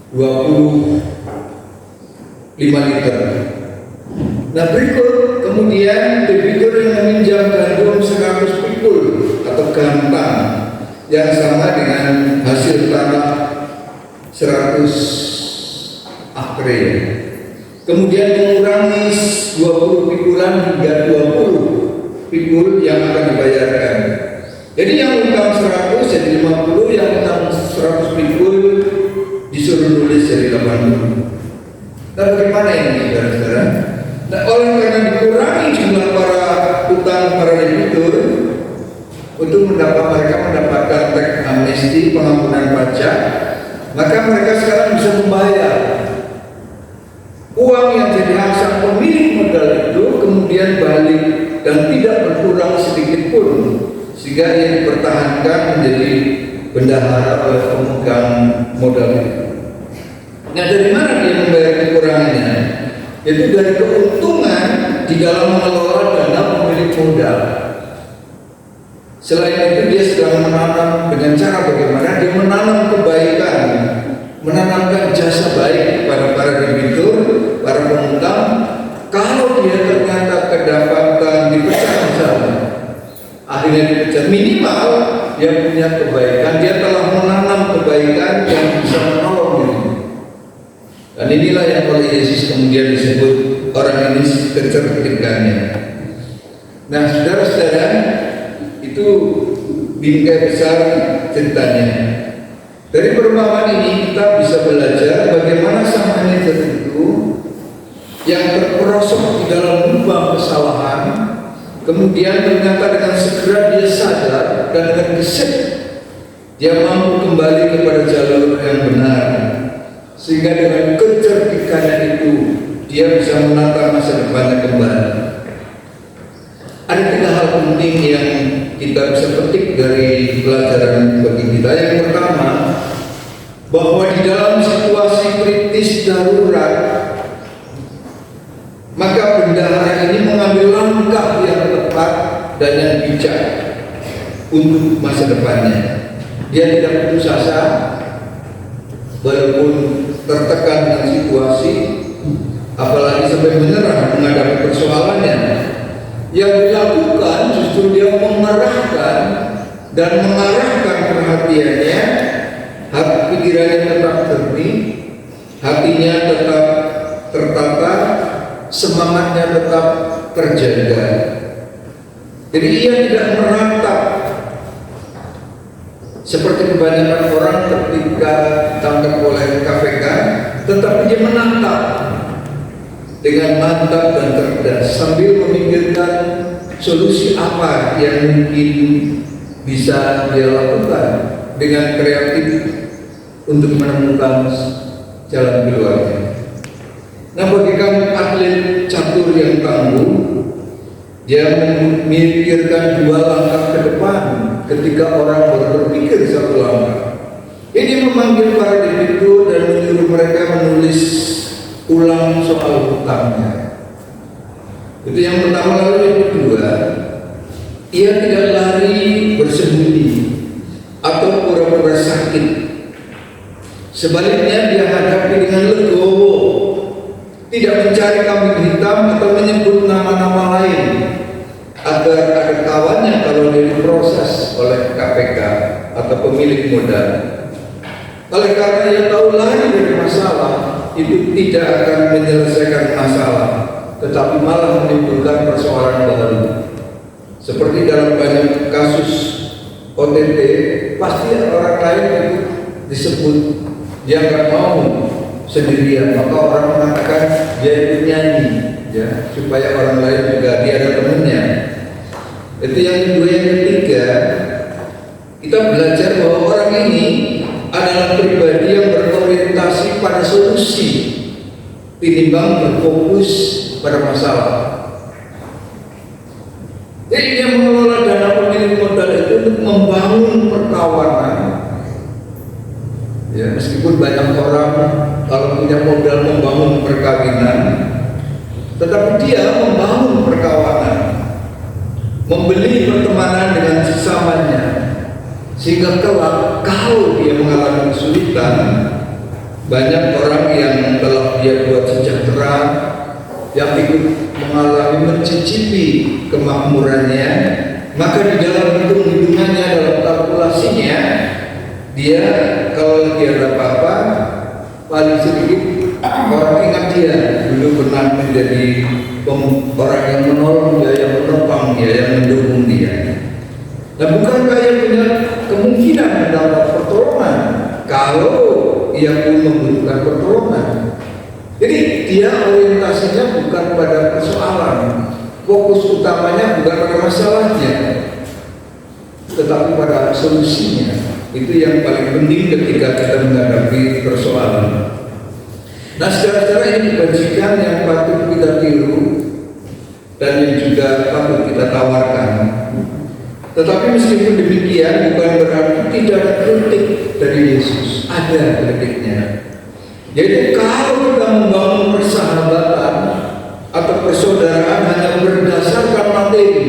25 liter. Nah, berikut kemudian debitur yang meminjam gandum 100 pikul atau gantang yang sama dengan hasil tanah 100 akre. Kemudian mengurangi 20 pikulan hingga 20 pikul yang akan dibayarkan. Jadi yang utang 100 jadi 50, yang utang 100 pikul disuruh nulis jadi 80. Nah, bagaimana ini, saudara-saudara? Nah, oleh karena dikurangi jumlah para utang para debitur untuk mereka mendapatkan teks amnesti, pengampunan pajak, maka mereka sekarang bisa membayar uang yang jadi hak sang pemilik modal itu, kemudian balik dan tidak berkurang sedikit pun, sehingga ia dipertahankan menjadi bendahara oleh pemegang modal itu. Nah, dari mana dia membayar kekurangannya? Yaitu dari keuntungan di dalam mengelola dana pemilik modal. Selain itu dia sedang menanam dengan cara bagaimana? Dia menanam kebaikan, menanamkan jasa baik kepada para debitur, para pengutang. Kalau dia ternyata kedapatan dipecat misalnya, akhirnya dipecat, minimal dia punya kebaikan, dia telah menanam kebaikan yang bisa menolong diri. Dan inilah yang oleh Yesus kemudian disebut orang ini kecerdikannya. Nah, saudara-saudara, itu bingkai besar ceritanya. Dari perumpamaan ini kita bisa belajar bagaimana sang manajer itu yang terperosok di dalam lubang kesalahan, kemudian ternyata dengan segera dia sadar dan dengan gesit dia mampu kembali kepada jalur yang benar, sehingga dengan kecerdikannya itu dia bisa menata masa depannya kembali. Ada 3 hal penting yang kita bisa petik dari pelajaran bagi kita. Yang pertama, bahwa di dalam situasi kritis darurat, maka bendahara ini mengambil langkah yang tepat dan yang bijak untuk masa depannya. Dia tidak putus asa walaupun tertekan dengan situasi, apalagi sampai menyerah menghadapi persoalannya. Yang dilakukan justru dia mengarahkan dan mengarahkan perhatiannya, hati pikirannya tetap jernih, hatinya tetap tertata, semangatnya tetap terjaga. Jadi ia tidak meratap seperti kebanyakan orang ketika ditangkap oleh KPK, tetapi dia menatap dengan mantap dan cerdas sambil memikirkan solusi apa yang mungkin bisa dia lakukan dengan kreatif untuk menemukan jalan keluarnya. Nah, bagi kami atlet catur yang tangguh, dia memikirkan 2 langkah ke depan ketika orang baru berpikir 1 langkah. Ini memanggil para debitur dan menyuruh mereka menulis ulang soal hutangnya. Itu yang pertama. Lalu yang kedua, ia tidak lari bersembunyi atau pura-pura sakit. Sebaliknya dia hadapi dengan legowo, tidak mencari kambing hitam atau menyebut nama nama-nama lain agar ada kawannya kalau dia diproses oleh KPK atau pemilik modal. Oleh karena ia tahu lari dari masalah, itu tidak akan menyelesaikan masalah, tetapi malah menimbulkan persoalan baru. Seperti dalam banyak kasus OTT, pasti orang lain itu disebut dia nggak mau sendirian, maka orang mengatakan dia itu nyanyi, ya, supaya orang lain juga dia ada temennya. Itu yang kedua. Yang ketiga, kita belajar bahwa orang ini adalah pribadi yang berorientasi pada solusi tinimbang berfokus pada masalah. Jadi dia mengelola dana pemilik modal itu untuk membangun perkawanan. Ya, meskipun banyak orang kalau punya modal membangun perkawinan, tetapi dia membangun perkawanan, membeli pertemanan dengan sesamanya, sehingga kelak kalau dia mengalami kesulitan, banyak orang yang telah dia buat sejahtera, yang ikut mengalami mencicipi kemakmurannya, maka di dalam hitung-hitungannya, dalam kalkulasinya, dia kalau dia ada apa-apa, paling sedikit orang ingat dia dulu pernah menjadi orang yang menolong dia, yang menopang dia, yang mendukung dia. Dan bukankah ia punya kemungkinan mendapat pertolongan kalau ia pun membutuhkan pertolongan? Jadi dia orientasinya bukan pada persoalan, fokus utamanya bukan pada masalahnya, tetapi pada solusinya. Itu yang paling penting ketika kita menghadapi persoalan. Nah, secara ini kebajikan yang patut kita tiru dan yang juga patut kita tawarkan. Tetapi meskipun demikian, bukan berarti tidak ada kritik dari Yesus. Ada kritiknya. Jadi kalau kita membangun persahabatan atau persaudaraan hanya berdasarkan materi,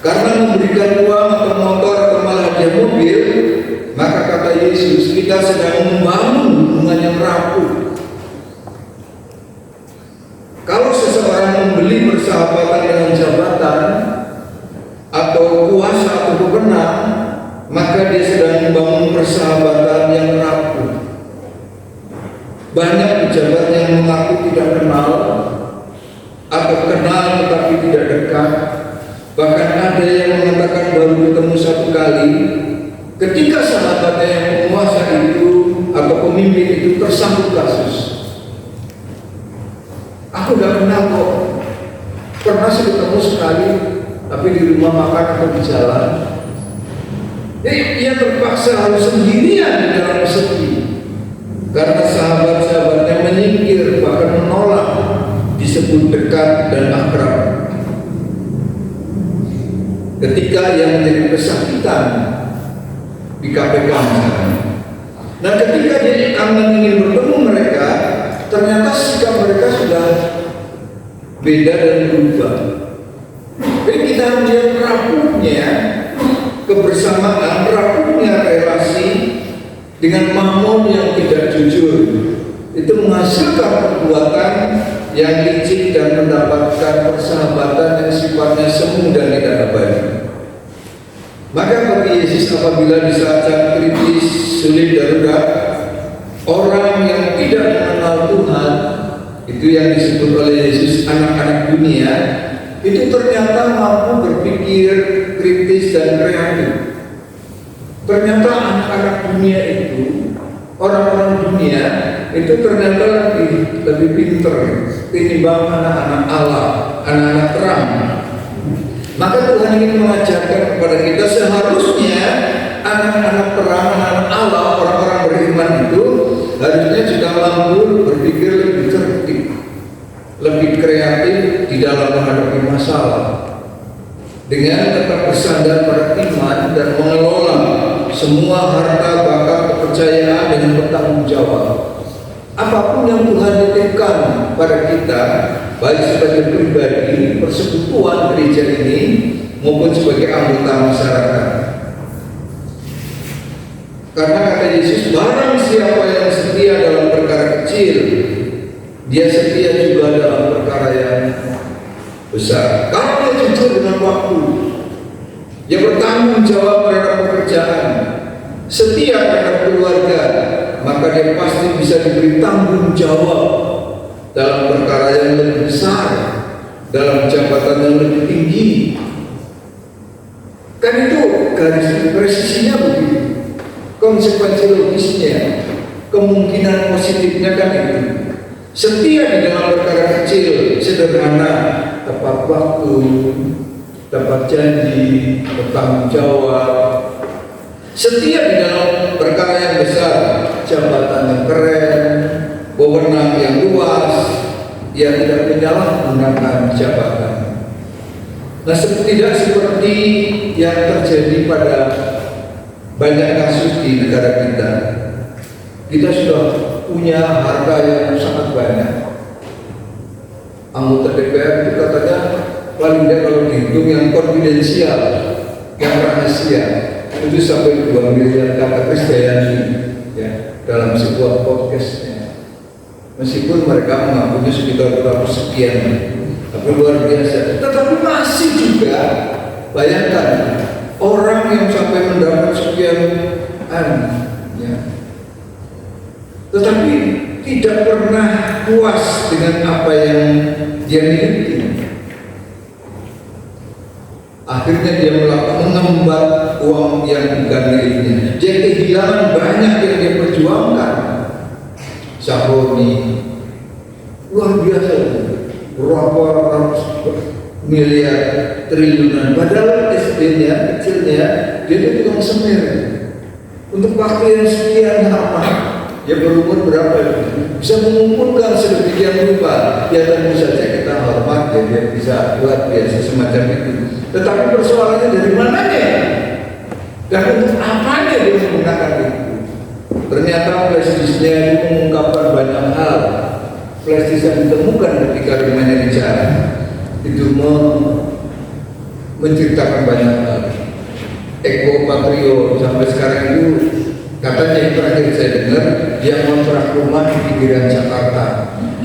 karena memberikan uang atau motor atau malah hadiah mobil, maka kata Yesus kita sedang membangun hubungan yang rapuh. Kalau seseorang membeli persahabatan dengan jabatan atau kuasa atau wewenang, maka dia sedang membangun persahabatan yang rapuh. Banyak pejabat yang mengaku tidak kenal atau kenal tetapi tidak dekat. Bahkan ada yang mengatakan baru ketemu satu kali, ketika sahabatnya yang penguasa itu atau pemimpin itu tersangkut kasus. Aku udah kenal kok, pernah sih ketemu sekali, tapi di rumah makan atau di jalan. Jadi ia terpaksa harus sendirian di dalam sepi, karena sahabat-sahabatnya menyingkir, bahkan menolak disebut dekat dan akrab. Ketika yang menjadi kesakitan di KPK misalnya. Nah, ketika dia ingin bertemu mereka, ternyata sikap mereka sudah beda dan berubah. Jadi kita melihat rapuhnya kebersamaan, rapuhnya relasi dengan mamon yang tidak jujur. Itu menghasilkan perbuatan yang licik dan mendapatkan persahabatan yang sifatnya semu dan tidak abadi. Maka bagi Yesus, apabila di saat kritis, sulit, darurat, orang yang tidak mengenal Tuhan, itu yang disebut oleh Yesus anak-anak dunia, itu ternyata mampu berpikir kritis dan kreatif. Ternyata anak-anak dunia itu, orang-orang dunia itu ternyata lebih pintar ketimbang anak-anak Allah, anak-anak terang. Maka Tuhan ingin mengajarkan kepada kita, seharusnya anak-anak terang, anak-anak Allah, orang-orang beriman itu harusnya juga mampu berpikir lebih cerdik, lebih kreatif di dalam menghadapi masalah, dengan tetap bersandar pada iman dan mengelola semua harta, bakat, kepercayaan dengan bertanggung jawab. Apapun yang Tuhan titipkan pada kita, baik sebagai pribadi, persekutuan gereja ini, maupun sebagai anggota masyarakat. Karena kata Yesus, barang siapa yang setia dalam perkara kecil, dia setia juga dalam perkara perkara yang besar. Kalau dia jujur dengan waktu, dia bertanggung jawab terhadap pekerjaan, setia terhadap keluarga, maka dia pasti bisa diberi tanggung jawab dalam perkara yang lebih besar, dalam jabatan yang lebih tinggi. Kan itu garis presisinya begitu, konsekuensi logisnya, kemungkinan positifnya kan itu. Setia di dalam perkara kecil, sederhana, tepat waktu, tepat janji, bertanggung jawab. Setia di dalam perkara yang besar, jabatan yang keren, wewenang yang luas, yang tidak menyalahgunakan jabatan. Nah, tidak seperti yang terjadi pada banyak kasus di negara kita. Kita sudah punya harta yang sangat banyak. Anggota DPR itu katanya paling tidak kalau dihitung yang konfidensial, yang rahasia, itu sampai 2 miliar, kata Krisdayanti ya, dalam sebuah podcastnya. Meskipun mereka mengakunya sekitar 200 sekian, tapi luar biasa. Tetapi masih juga bayangkan orang yang sampai mendapat sekian ya, tetapi tidak pernah puas dengan apa yang dia miliki. Akhirnya dia mengembat uang yang bukan miliknya. Dia kehilangan banyak yang dia perjuangkan. Sahroni luar biasa, berapa ratus miliar, triliunan. Padahal SD-nya, kecilnya, dia itu tukang semir. Untuk waktu yang sekian lama, dia berumur berapa itu? Bisa mengumpulkan sedemikian rupa. Ya tentu saja kita hormat, dia bisa luar biasa semacam itu. Tetapi persoalannya dari mananya? Dan untuk apanya dia menggunakan itu? Ternyata flash-disknya itu mengungkapkan banyak hal. Flash-disk yang ditemukan ketika rumahnya dicari itu menceritakan banyak hal. Eko Patrio sampai sekarang itu katanya yang terakhir saya dengar dia ngontrak rumah di pinggiran Jakarta.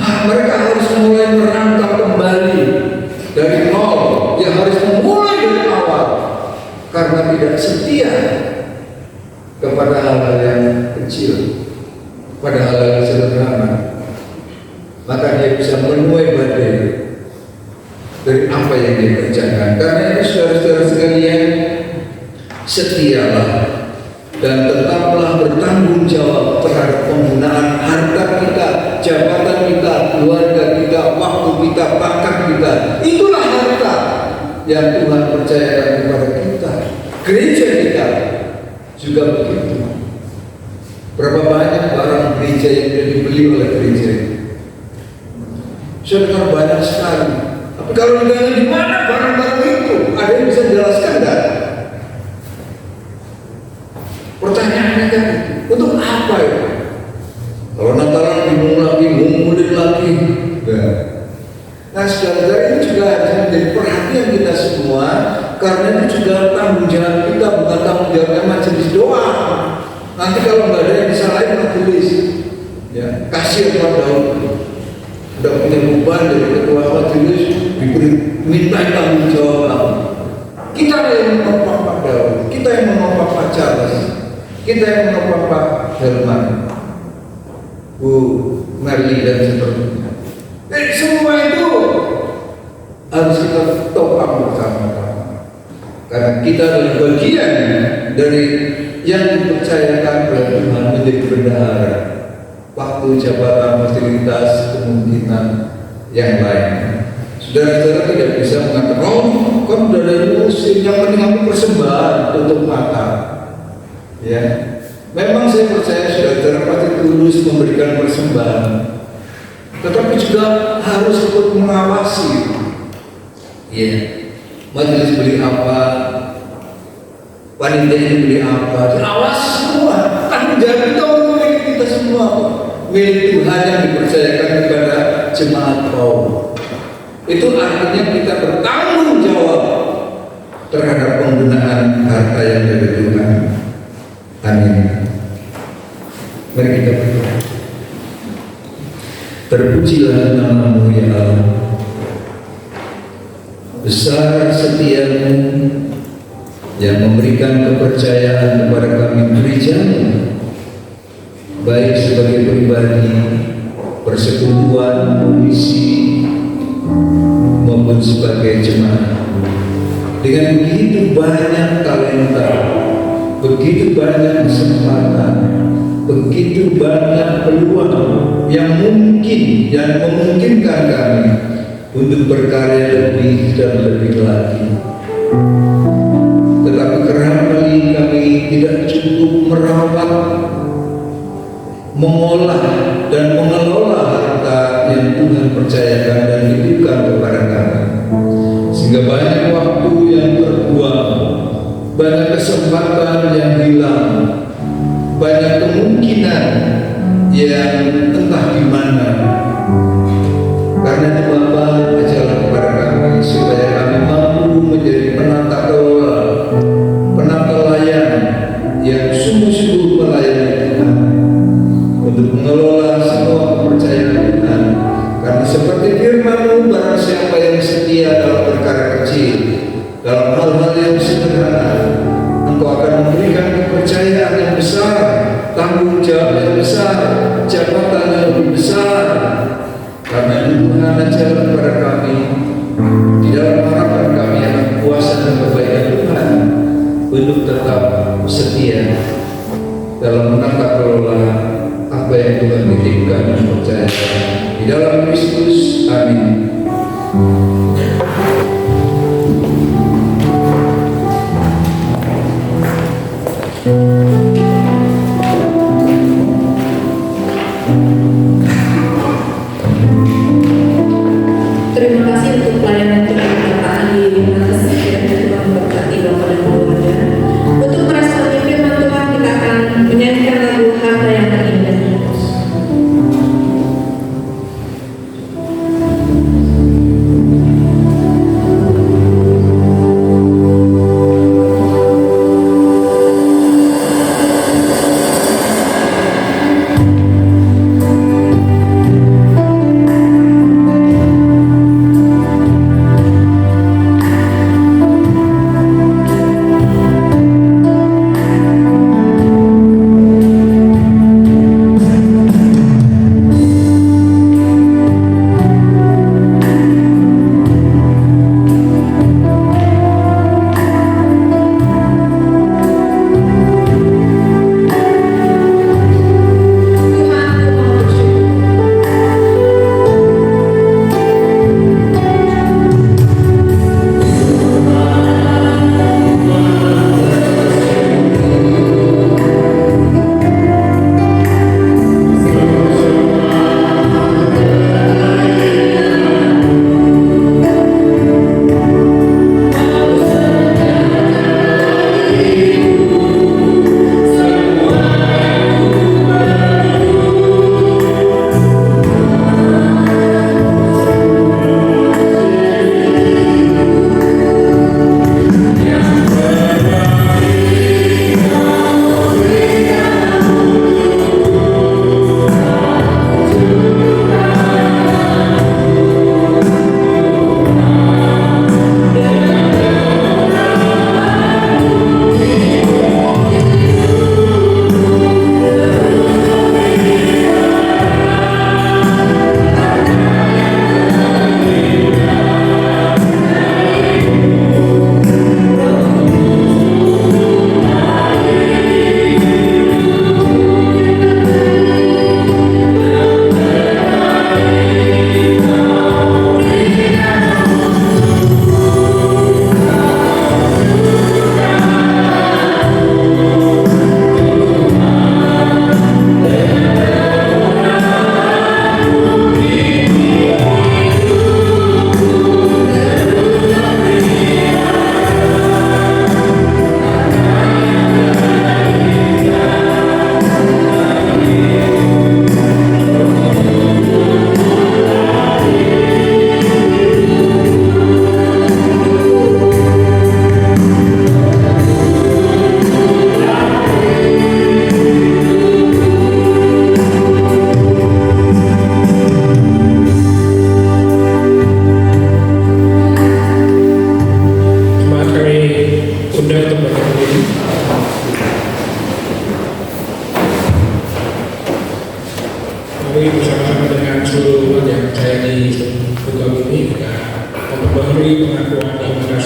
Mereka harus mulai merangkap kembali dari nol. Dia harus memulai dari awal karena tidak setia kepada hal-hal yang kecil, pada hal-hal yang sederhana. Maka dia bisa menuai badai dari apa yang dia kerjakan. Karena itu saudara-saudara sekalian, setialah dan tetaplah bertanggung jawab terhadap penggunaan harta kita, jabatan kita, keluarga kita, waktu kita, bakat kita. Itulah harta yang Tuhan percayakan kepada kita. Gereja kita juga begitu. Berapa banyak barang gereja yang sudah dibeli oleh gereja? Saya dengar banyak sekali. Tapi kalau ditanya di mana barang-barang itu, ada yang bisa jelaskan enggak? Pertanyaannya kan, untuk apa ya? Kalau Natalan bingung lagi, ngumpulin lagi. Nah, saudara-saudara, ini juga harus menjadi perhatian kita semua, karena itu juga tanggung jawab kita, bukan tanggung jawabnya majelis doang. Nanti kalau nggak ada yang disalahin majelis, ya kasih Pak Daud, udah punya beban dari ketua majelis, diberi minta tanggung jawab. Kita yang menopang Pak Daud, kita yang menopang Pak Charles, kita yang menopang Pak Herman, Bu Merli dan seterusnya. Semua itu harus kita topang bersama-sama, karena kita adalah bagian dari yang dipercayakan oleh Tuhan menjadi bendahara. Waktu, jabatan, fasilitas, kemungkinan yang lain. Saudara-saudara tidak bisa mengatakan, oh, kan udah ada musim, yang penting aku persembahan, tutup mata. Ya, memang saya percaya saudara-saudara pasti tulus memberikan persembahan, tetapi juga harus ikut mengawasi. Ya, majelis beli apa, panitia ini beli apa, awasi semua. Tanggung jawab kita milik kita semua, milik Tuhan yang dipercayakan kepada jemaat kaum. Itu artinya kita bertanggung jawab terhadap penggunaan harta yang dari Tuhan. Amin. Mari kita berdoa. Terpujilah nama-Mu ya Allah. besar setiamu yang memberikan kepercayaan kepada kami gerejamu, baik sebagai pribadi, persekutuan, komisi, maupun sebagai jemaat. Dengan begitu banyak talenta, begitu banyak kesempatan, begitu banyak peluang yang memungkinkan kami untuk berkarya lebih dan lebih lagi. Tetapi kerap kali kami tidak cukup merawat, mengolah dan mengelola harta yang Tuhan percayakan dan titipkan kepada kami, sehingga banyak waktu yang terbuang, banyak kesempatan yang hilang, banyak kemungkinan yang entah di mana. Karena itu Bapa, ajarlah kepada kami supaya kami mampu menjadi penata kelola, penata layan yang sungguh-sungguh melayani Tuhan, untuk mengelola semua kepercayaan Tuhan. Karena seperti firman-Mu, barang siapa yang setia dalam perkara kecil,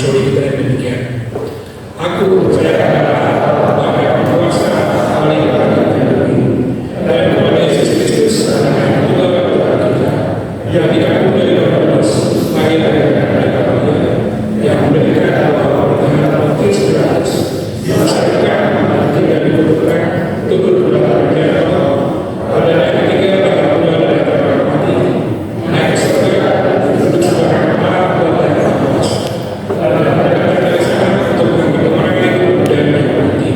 sorry kita yang demikian. Aku percaya Bapa yang berkuasa paling tinggi dan kepada Yesus Kristus yang juga Tuhan kita yang dikandung dari Roh Kudus lahir dari Maria yang memberikan Allah dengan Pontius Pilatus dibesarkan tidak dikuburkan turun ke dalam kerajaan Allah pada hari ketiga bangkit dari antara orang mati naik ke surga duduk sebelah kanan Allah dan Maha Kuasa dan datang dari sana untuk mengambil orang yang hidup dan yang mati.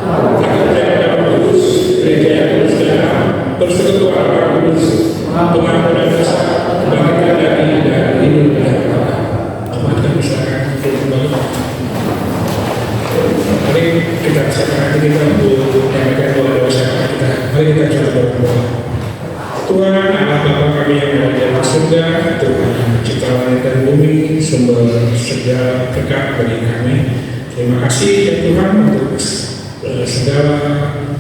Aku percaya dalam Kudus, gereja yang kudus dan am, persekutuan Roh Kudus, pengampunan dosa, kebangkitan dari dan hidup dan kekal. Amat kami serahkan kembali. Mari kita siapkan hati kita untuk menyampaikan doa-doa syafaat kita. Mari kita coba berdoa. Tuhan Allah Bapa kami yang ada di atas surga, Tuhan yang mencipta langit dan bumi, sumber segala berkat bagi kami. Terima kasih ya Tuhan untuk segala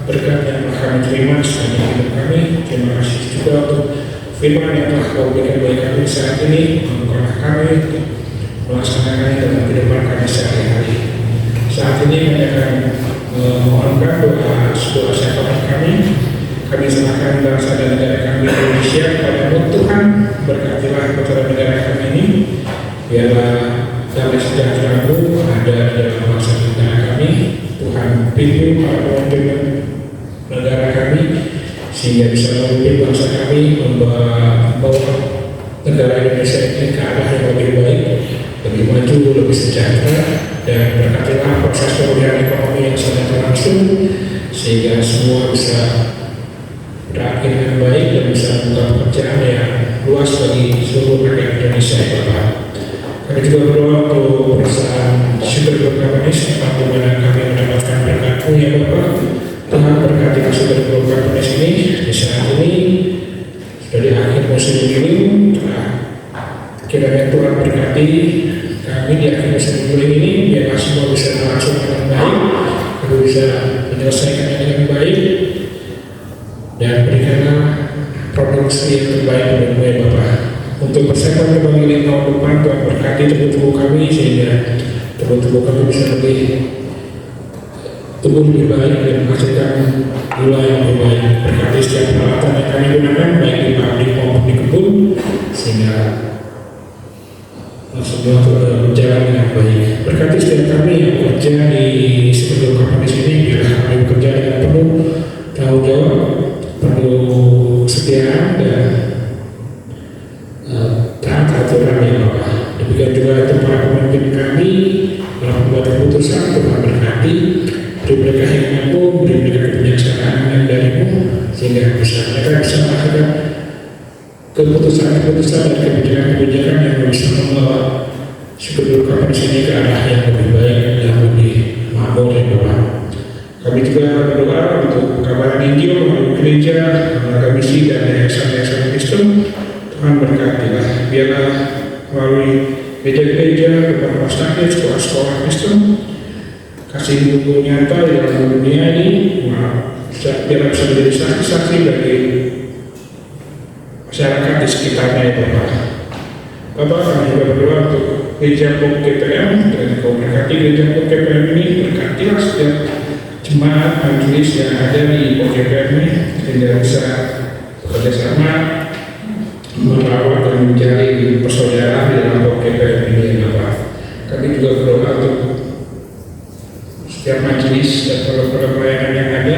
berkat yang telah kami terima sepanjang hidup kami. Terima kasih juga untuk firman yang telah Kau berikan bagi kami saat ini, menguatkan kami untuk melaksanakannya dalam kehidupan kami sehari-hari. Saat ini kami akan memohonkan doa syafaat kami. Kami serahkan bangsa dan negara kami Indonesia kepada Tuhan. Berkatilah putra negara kami ini. Biarlah damai sejahtera-Mu ada di dalam bangsa dan negara kami. Tuhan pimpin para pemimpin negara kami sehingga bisa memimpin bangsa kami membawa negara Indonesia ini ke arah yang lebih baik, lebih maju, lebih sejahtera. Dan berkatilah proses pemulihan ekonomi yang sedang berlangsung sehingga semua bisa berakhir dengan baik dan bisa membuka pekerjaan yang luas bagi seluruh rakyat Indonesia ya Bapak. Kami juga berdoa untuk perusahaan Sugar Group Companies tempat di mana kami mendapatkan berkat-Mu ya Bapak. Tuhan berkati Sugar Group Companies ini di saat ini sudah di akhir musim pemilu. Kiranya Tuhan berkati kami di akhir musim pemilu ini biarlah semua bisa berlangsung dengan baik, kami bisa menyelesaikannya dengan baik, dan berikanlah produksi yang terbaik untuk ya Bapak. Untuk persiapan kembali di tahun depan, Tuhan berkati tubuh-tubuh kami sehingga tubuh-tubuh kami bisa lebih tumbuh lebih baik dan menghasilkan gula yang lebih baik. Berkati setiap peralatan yang kami gunakan baik di pabrik maupun di kebun sehingga semua berjalan dengan baik. Berkati setiap kami yang bekerja di seluruh kapal di sini, biarlah kami bekerja dengan penuh tanggung jawab, penuh kesetiaan dan taat aturan yang Bapak. Demikian juga untuk para pemimpin kami, para pembuat keputusan, Tuhan berkati, beri mereka hikmat-Mu, beri mereka kebijaksanaan yang dari-Mu, sehingga mereka bisa melakukan keputusan-keputusan dan kebijakan-kebijakan yang bisa membawa Sugar Group di sini ke arah yang lebih baik, yang lebih makmur ya Bapak. Kami juga berdoa untuk kabaran Injil melalui gereja, lembaga misi dan yayasan-yayasan Kristen. Tuhan berkatilah, biarlah melalui gereja-gereja, rumah sakit, sekolah-sekolah Kristen, kasih buku nyata di dalam dunia ini, biar bisa menjadi saksi-saksi bagi masyarakat di sekitarnya ya Bapak. Bapak kami juga berdoa untuk gereja Pok GPM dan Kau berkati gereja Pok GPM ini, berkatilah setiap jemaat majelis yang ada di Pok GPM ini sehingga bisa bekerjasama merawat dan mencari persaudaraan di dalam Pok GPM ini ya Bapak. Kami juga berdoa untuk setiap majelis dan program pelayanan yang ada,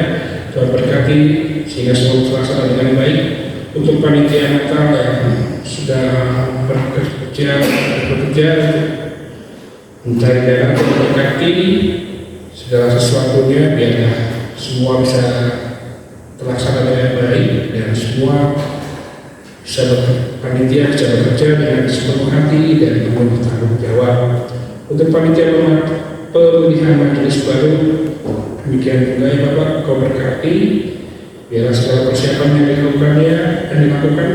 Tuhan berkati sehingga semua terlaksana dengan baik. Untuk panitia Natal yang sudah bekerja mencari dana untuk berkati segala sesuatunya, biarlah semua bisa terlaksana dengan baik dan semua bisa panitia bisa bekerja dengan sepenuh hati dan penuh tanggung jawab. Untuk panitia pemilihan majelis baru, demikian juga ya Bapak, Kau berkati biarlah segala persiapan yang dilakukan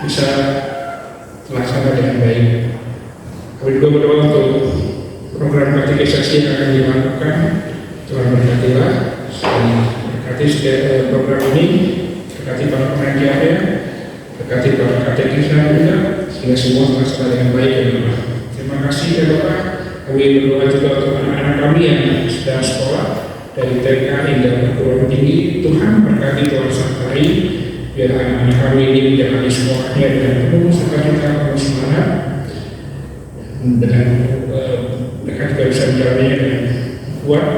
bisa terlaksana dengan baik. Kami juga berdoa untuk program katekisasi yang akan dilakukan. Tuhan berkatilah, berkati setiap program ini, berkati para pengajarnya, berkati para katekisnya juga, sehingga semua terlaksana dengan baik ya Bapak. Terima kasih ya Bapak. Kami berdoa juga untuk anak-anak kami yang sedang sekolah dari TK hingga perguruan tinggi. Tuhan berkati, Tuhan sertai, biar anak-anak kami ini menjalani sekolahnya dengan penuh sukacita, penuh semangat, dengan mereka juga bisa menjalannya dengan kuat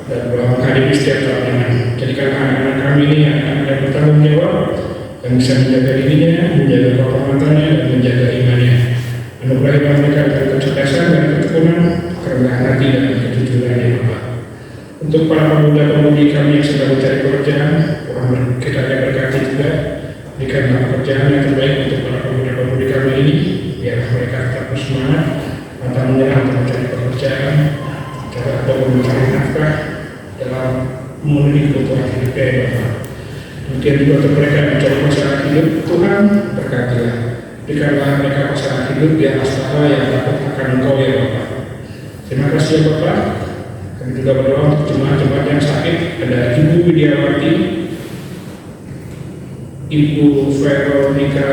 dan menghadapi setiap tantangan. Jadikan anak-anak kami ini anak-anak yang bertanggung jawab, yang bisa menjaga dirinya, menjaga kehormatannya, dan menjaga imannya. Anugerahkan mereka dengan kecerdasan dan ketekunan, kerendahan hati dan kejujuran yang Bapa. Untuk para pemuda-pemudi kami yang sedang mencari pekerjaan, Tuhan kiranya berkati juga, berikanlah pekerjaan yang terbaik untuk para pemuda-pemudi kami ini, biar mereka tetap bersemangat, mantap menyerah untuk mencari pekerjaan, ataupun mencari nafkah dalam memenuhi kebutuhan hidupnya ya Bapak. Demikian juga untuk mereka yang mencari pasangan hidup, Tuhan berkatilah. Berikanlah mereka pasangan hidup di atas tanah yang takut akan Engkau ya Bapak. Terima kasih ya Bapak. Kami juga berdoa untuk jemaat-jemaat yang sakit. Ada Ibu Widiawati, Ibu Veronica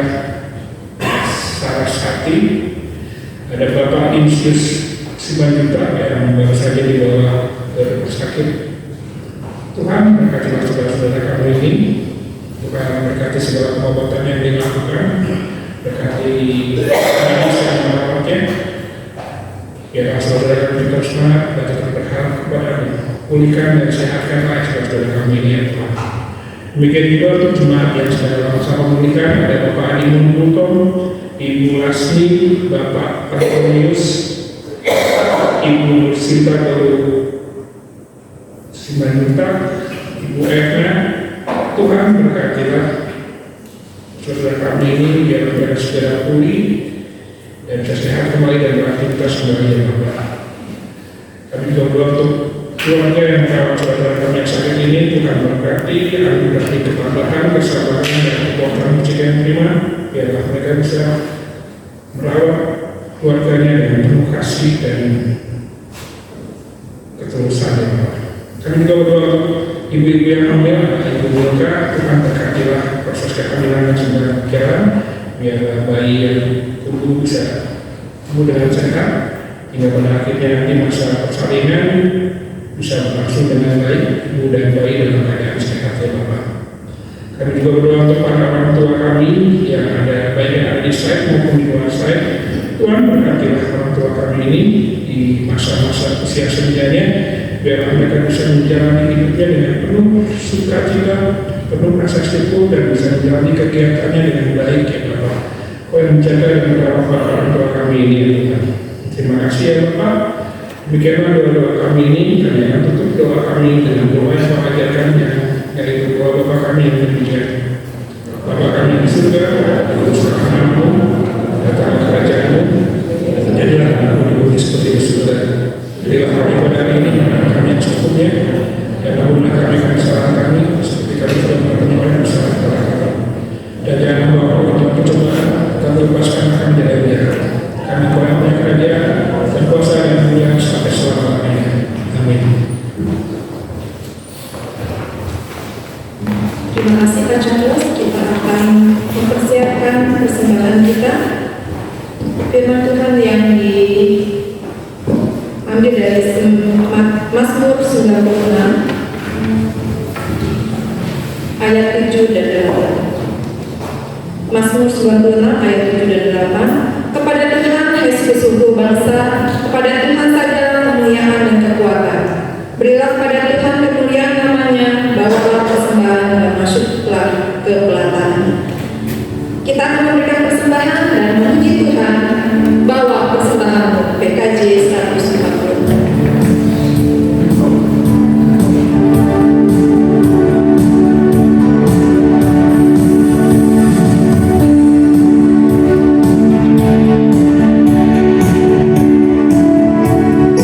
Sarasati, ada Bapak Insius Simanjuta yang baru saja dibawa ke rumah sakit. Tuhan berkatilah saudara-saudara kami ini. Tuhan berkati segala pengobatan yang dilakukan, berkati medis yang merawatnya. Biar saudara kami tetap semangat dan tetap berharap kepada pulihkan dan sehatkanlah saudara kami ini ya Tuhan. Demikian juga untuk jemaat yang sedang sama-sama memulihkan, ada Bapak Adi Munduto, Ibu Lasmi, Bapak Antonius, Ibu Sinta Baru Simanjuta, Ibu Edna. Tuhan berkatilah saudara kami ini biar mereka segera pulih dan bisa sehat kembali dan beraktivitas kembali ya Bapak. Kami juga berdoa untuk keluarga yang merawat saudara kami yang sakit ini. Tuhan berkati, anugerah ketabahan, kesabaran dan kekuatan musik yang prima, biarlah mereka bisa merawat keluarganya dengan penuh kasih dan ketulusan ya Bapak. Kami juga berdoa untuk ibu-ibu yang hamil, Ibu Wilka. Tuhan berkatilah proses kehamilan yang sedang berjalan, biar bayi yang tumbuh bisa tumbuh dengan sehat, hingga pada akhirnya nanti masa persalinan bisa berlangsung dengan baik, ibu dan bayi dalam keadaan sehat ya Bapak. Kami juga berdoa untuk para orang tua kami yang ada, baik yang ada di site maupun di luar site. Tuhan berkatilah orang tua kami ini di masa-masa usia senianya, biar mereka bisa menjalani hidupnya dengan penuh sukacita, penuh rasa syukur, dan bisa menjalani kegiatannya dengan baik ya Bapak. Kau yang menjaga dan merawat orang tua kami ini ya Tuhan. Terima kasih ya Bapak. Demikianlah doa-doa kami ini. Kami akan tutup doa kami dengan doa yang mengajarkan, yaitu doa Bapa kami yang demikian. Bapa kami di surga, dikuduskanlah namamu, datanglah kerajaanmu, jadilah namamu di bumi seperti di surga. Berilah kami pada hari ini kami yang secukupnya, dan ampunilah kami kesalahan kami, seperti kami telah mengampuni orang yang salah kepada kami. Dan jangan membawa kami dalam pencobaan, tapi lepaskanlah kami dari yang jahat. Kami Tuhan yang punya kerajaan dan kuasa dan kemuliaan sampai selama-lamanya. Amin. Terima kasih Pak Charles. Kita akan mempersiapkan persembahan kita. Firman Tuhan yang diambil dari Mazmur 96 ayat 7 dan 8. Mazmur 96 ayat 7 dan 8. Kepada Tuhan hai seluruh bangsa, kepada Tuhan saja kemuliaan dan kekuatan. Berilah kepada Tuhan kemuliaan namanya, bawalah persembahan dan masuklah ke pelataran. Kita akan memberikan persembahan dan memuji Tuhan. Bawa persembahanmu, PKJ 140. Ku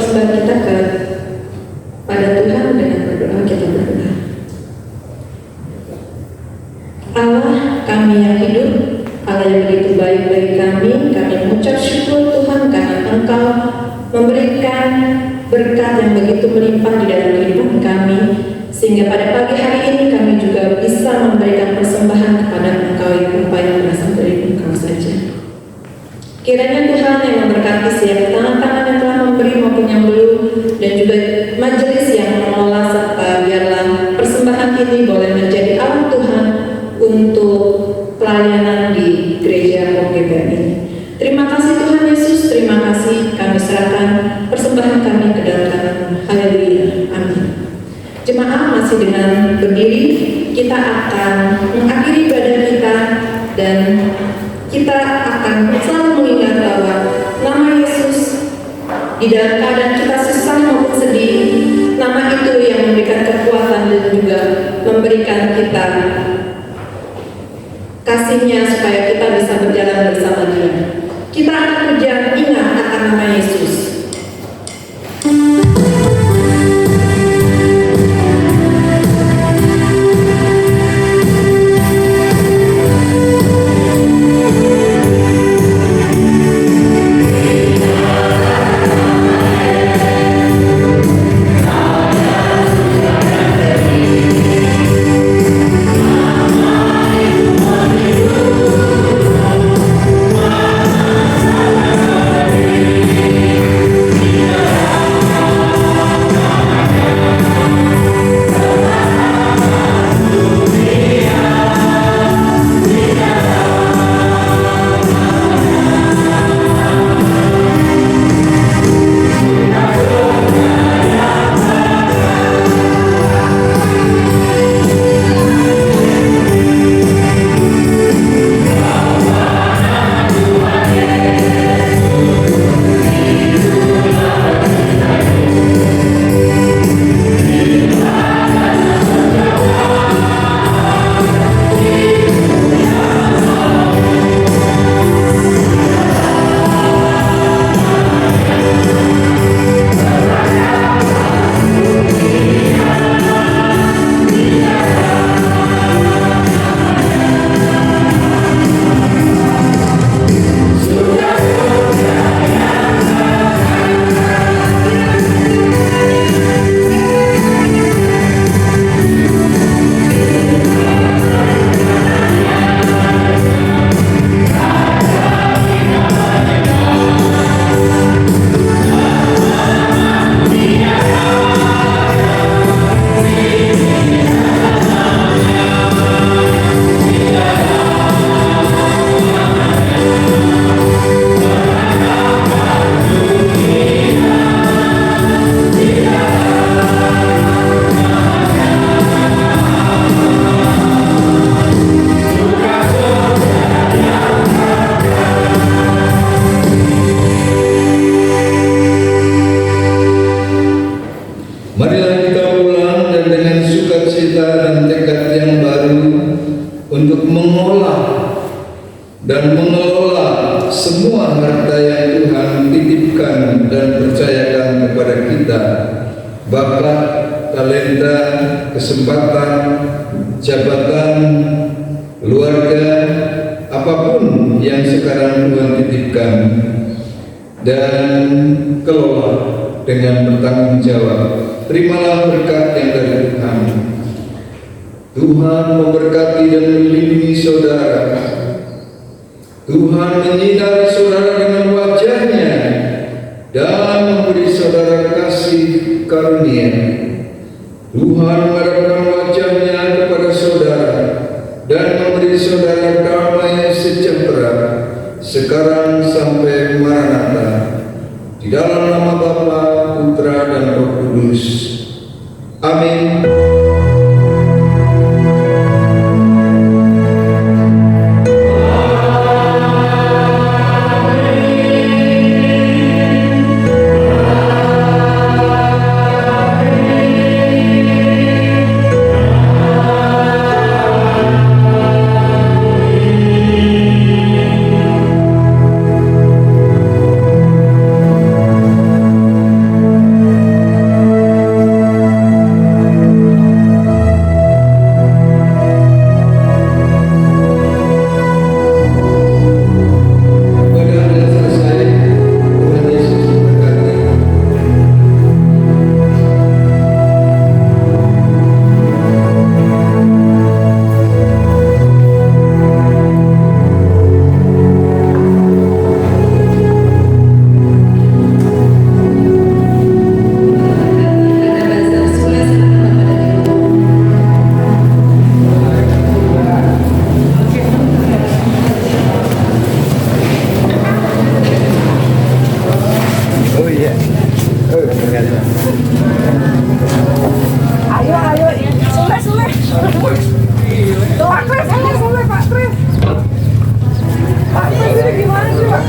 persembahan kita pada Tuhan dengan berdoa. Kita berdoa. Allah kami yang hidup, Allah yang begitu baik bagi kami mengucap syukur Tuhan karena Engkau memberikan berkat yang begitu melimpah di dalam kehidupan kami, sehingga pada pagi hari ini kami juga bisa memberikan persembahan kepada Engkau yang apa yang berasal dari Engkau saja. Kiranya Tuhan yang memberkati setiap tangan-tangan yang telah memberi maupun yang belum, dan juga majelis yang mengelola, serta biarlah persembahan ini boleh menjadi alat Tuhan untuk pelayanan di gereja POGBN ini. Terima kasih Tuhan Yesus, terima kasih, kami serahkan persembahan kami ke dalam tangan-Mu. Haleluya, amin. Jemaat masih dengan berdiri, kita akan mengakhiri ibadah kita dan kita akan selalu mengingat bahwa nama Yesus di dalam keadaan kita susah maupun sedih, nama itu yang memberikan kekuatan dan juga memberikan kita kasih-Nya supaya kita bisa berjalan bersama Dia. Kita akan berjalan ingat akan nama Yesus. Marilah kita pulang dan dengan sukacita dan tekad yang baru untuk mengolah dan mengelola semua harta yang Tuhan titipkan dan percayakan kepada kita, bakat, talenta, kesempatan, jabatan, keluarga, apapun yang sekarang Tuhan titipkan, dan kelola dengan bertanggung jawab. Terimalah berkat yang dari Tuhan. Tuhan memberkati dan melindungi saudara. Tuhan menyinari saudara dengan wajah-Nya dan memberi saudara kasih karunia. Tuhan menghadapkan wajah-Nya kepada saudara dan memberi saudara damai sejahtera sekarang sampai Maranatha. Di dalam nama Bapa, Putra dan Roh Kudus. Amin. Pak Kris, boleh Pak Kris. Pak Kris ini gimana sih Pak?